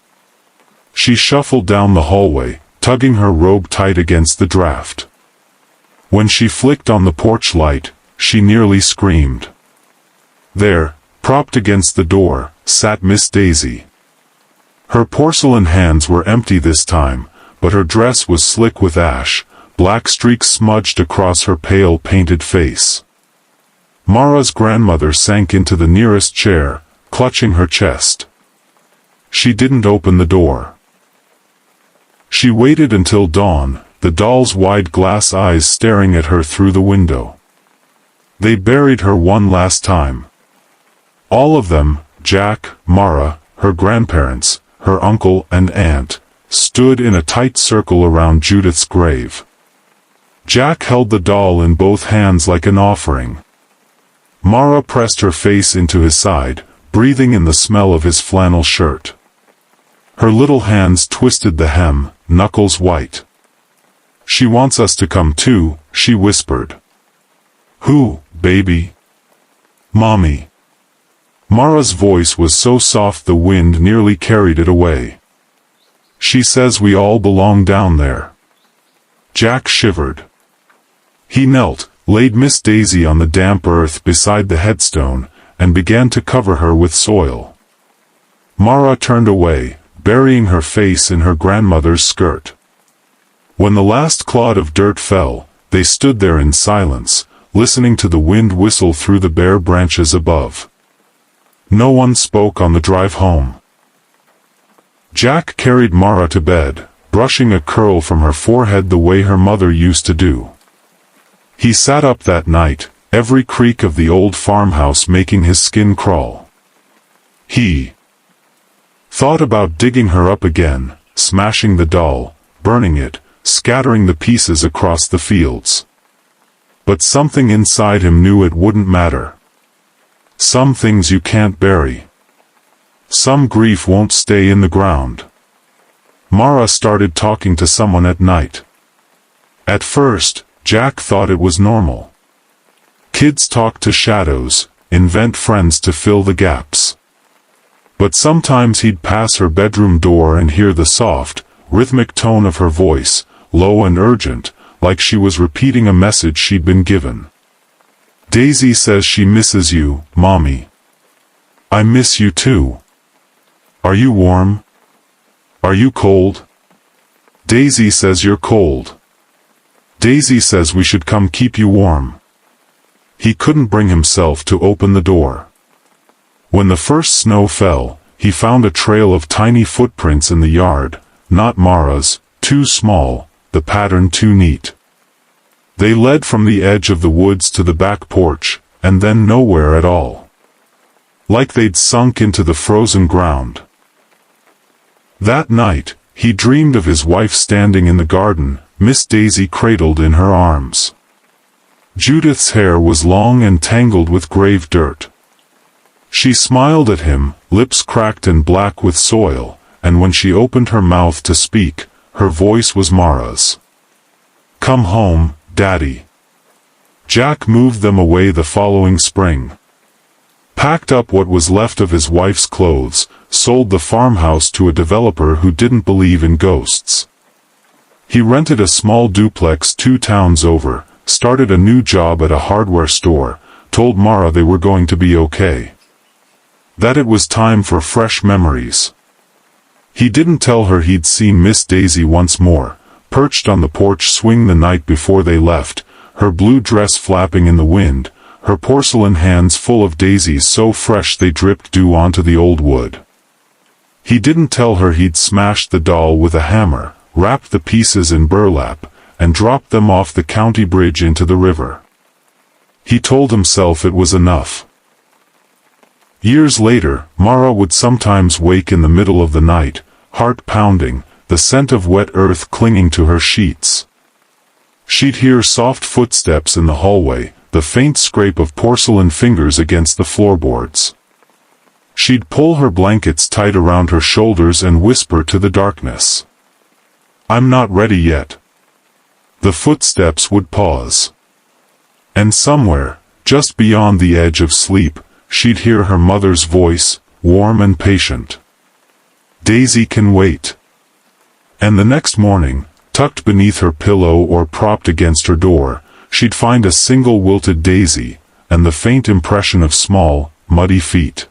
She shuffled down the hallway, tugging her robe tight against the draft. When she flicked on the porch light, she nearly screamed. There, propped against the door, sat Miss Daisy. Her porcelain hands were empty this time, but her dress was slick with ash, black streaks smudged across her pale painted face. Mara's grandmother sank into the nearest chair, clutching her chest. She didn't open the door. She waited until dawn, the doll's wide glass eyes staring at her through the window. They buried her one last time. All of them, Jack, Mara, her grandparents, her uncle and aunt, stood in a tight circle around Judith's grave. Jack held the doll in both hands like an offering. Mara pressed her face into his side, breathing in the smell of his flannel shirt. Her little hands twisted the hem, knuckles white. "She wants us to come too," she whispered. "Who, baby?" "Mommy." Mara's voice was so soft the wind nearly carried it away. "She says we all belong down there." Jack shivered. He knelt, laid Miss Daisy on the damp earth beside the headstone, and began to cover her with soil. Mara turned away, burying her face in her grandmother's skirt. When the last clod of dirt fell, they stood there in silence, listening to the wind whistle through the bare branches above. No one spoke on the drive home. Jack carried Mara to bed, brushing a curl from her forehead the way her mother used to do. He sat up that night, every creak of the old farmhouse making his skin crawl. He thought about digging her up again, smashing the doll, burning it, scattering the pieces across the fields. But something inside him knew it wouldn't matter. Some things you can't bury. Some grief won't stay in the ground. Mara started talking to someone at night. At first, Jack thought it was normal. Kids talk to shadows, invent friends to fill the gaps. But sometimes he'd pass her bedroom door and hear the soft, rhythmic tone of her voice, low and urgent, like she was repeating a message she'd been given. "Daisy says she misses you, Mommy. I miss you too. Are you warm? Are you cold? Daisy says you're cold. Daisy says we should come keep you warm." He couldn't bring himself to open the door. When the first snow fell, he found a trail of tiny footprints in the yard, not Mara's, too small, the pattern too neat. They led from the edge of the woods to the back porch, and then nowhere at all. Like they'd sunk into the frozen ground. That night, he dreamed of his wife standing in the garden, Miss Daisy cradled in her arms. Judith's hair was long and tangled with grave dirt. She smiled at him, lips cracked and black with soil, and when she opened her mouth to speak, her voice was Mara's. "Come home, Daddy." Jack moved them away the following spring. packed up what was left of his wife's clothes, sold the farmhouse to a developer who didn't believe in ghosts. He rented a small duplex 2 towns over, started a new job at a hardware store, told Mara they were going to be okay. That it was time for fresh memories. He didn't tell her he'd seen Miss Daisy once more, perched on the porch swing the night before they left, her blue dress flapping in the wind, her porcelain hands full of daisies so fresh they dripped dew onto the old wood. He didn't tell her he'd smashed the doll with a hammer, wrapped the pieces in burlap, and dropped them off the county bridge into the river. He told himself it was enough. Years later, Mara would sometimes wake in the middle of the night, heart pounding, the scent of wet earth clinging to her sheets. She'd hear soft footsteps in the hallway, the faint scrape of porcelain fingers against the floorboards. She'd pull her blankets tight around her shoulders and whisper to the darkness, "I'm not ready yet." The footsteps would pause. And somewhere, just beyond the edge of sleep, she'd hear her mother's voice, warm and patient. "Daisy can wait." And the next morning, tucked beneath her pillow or propped against her door, she'd find a single wilted daisy, and the faint impression of small, muddy feet.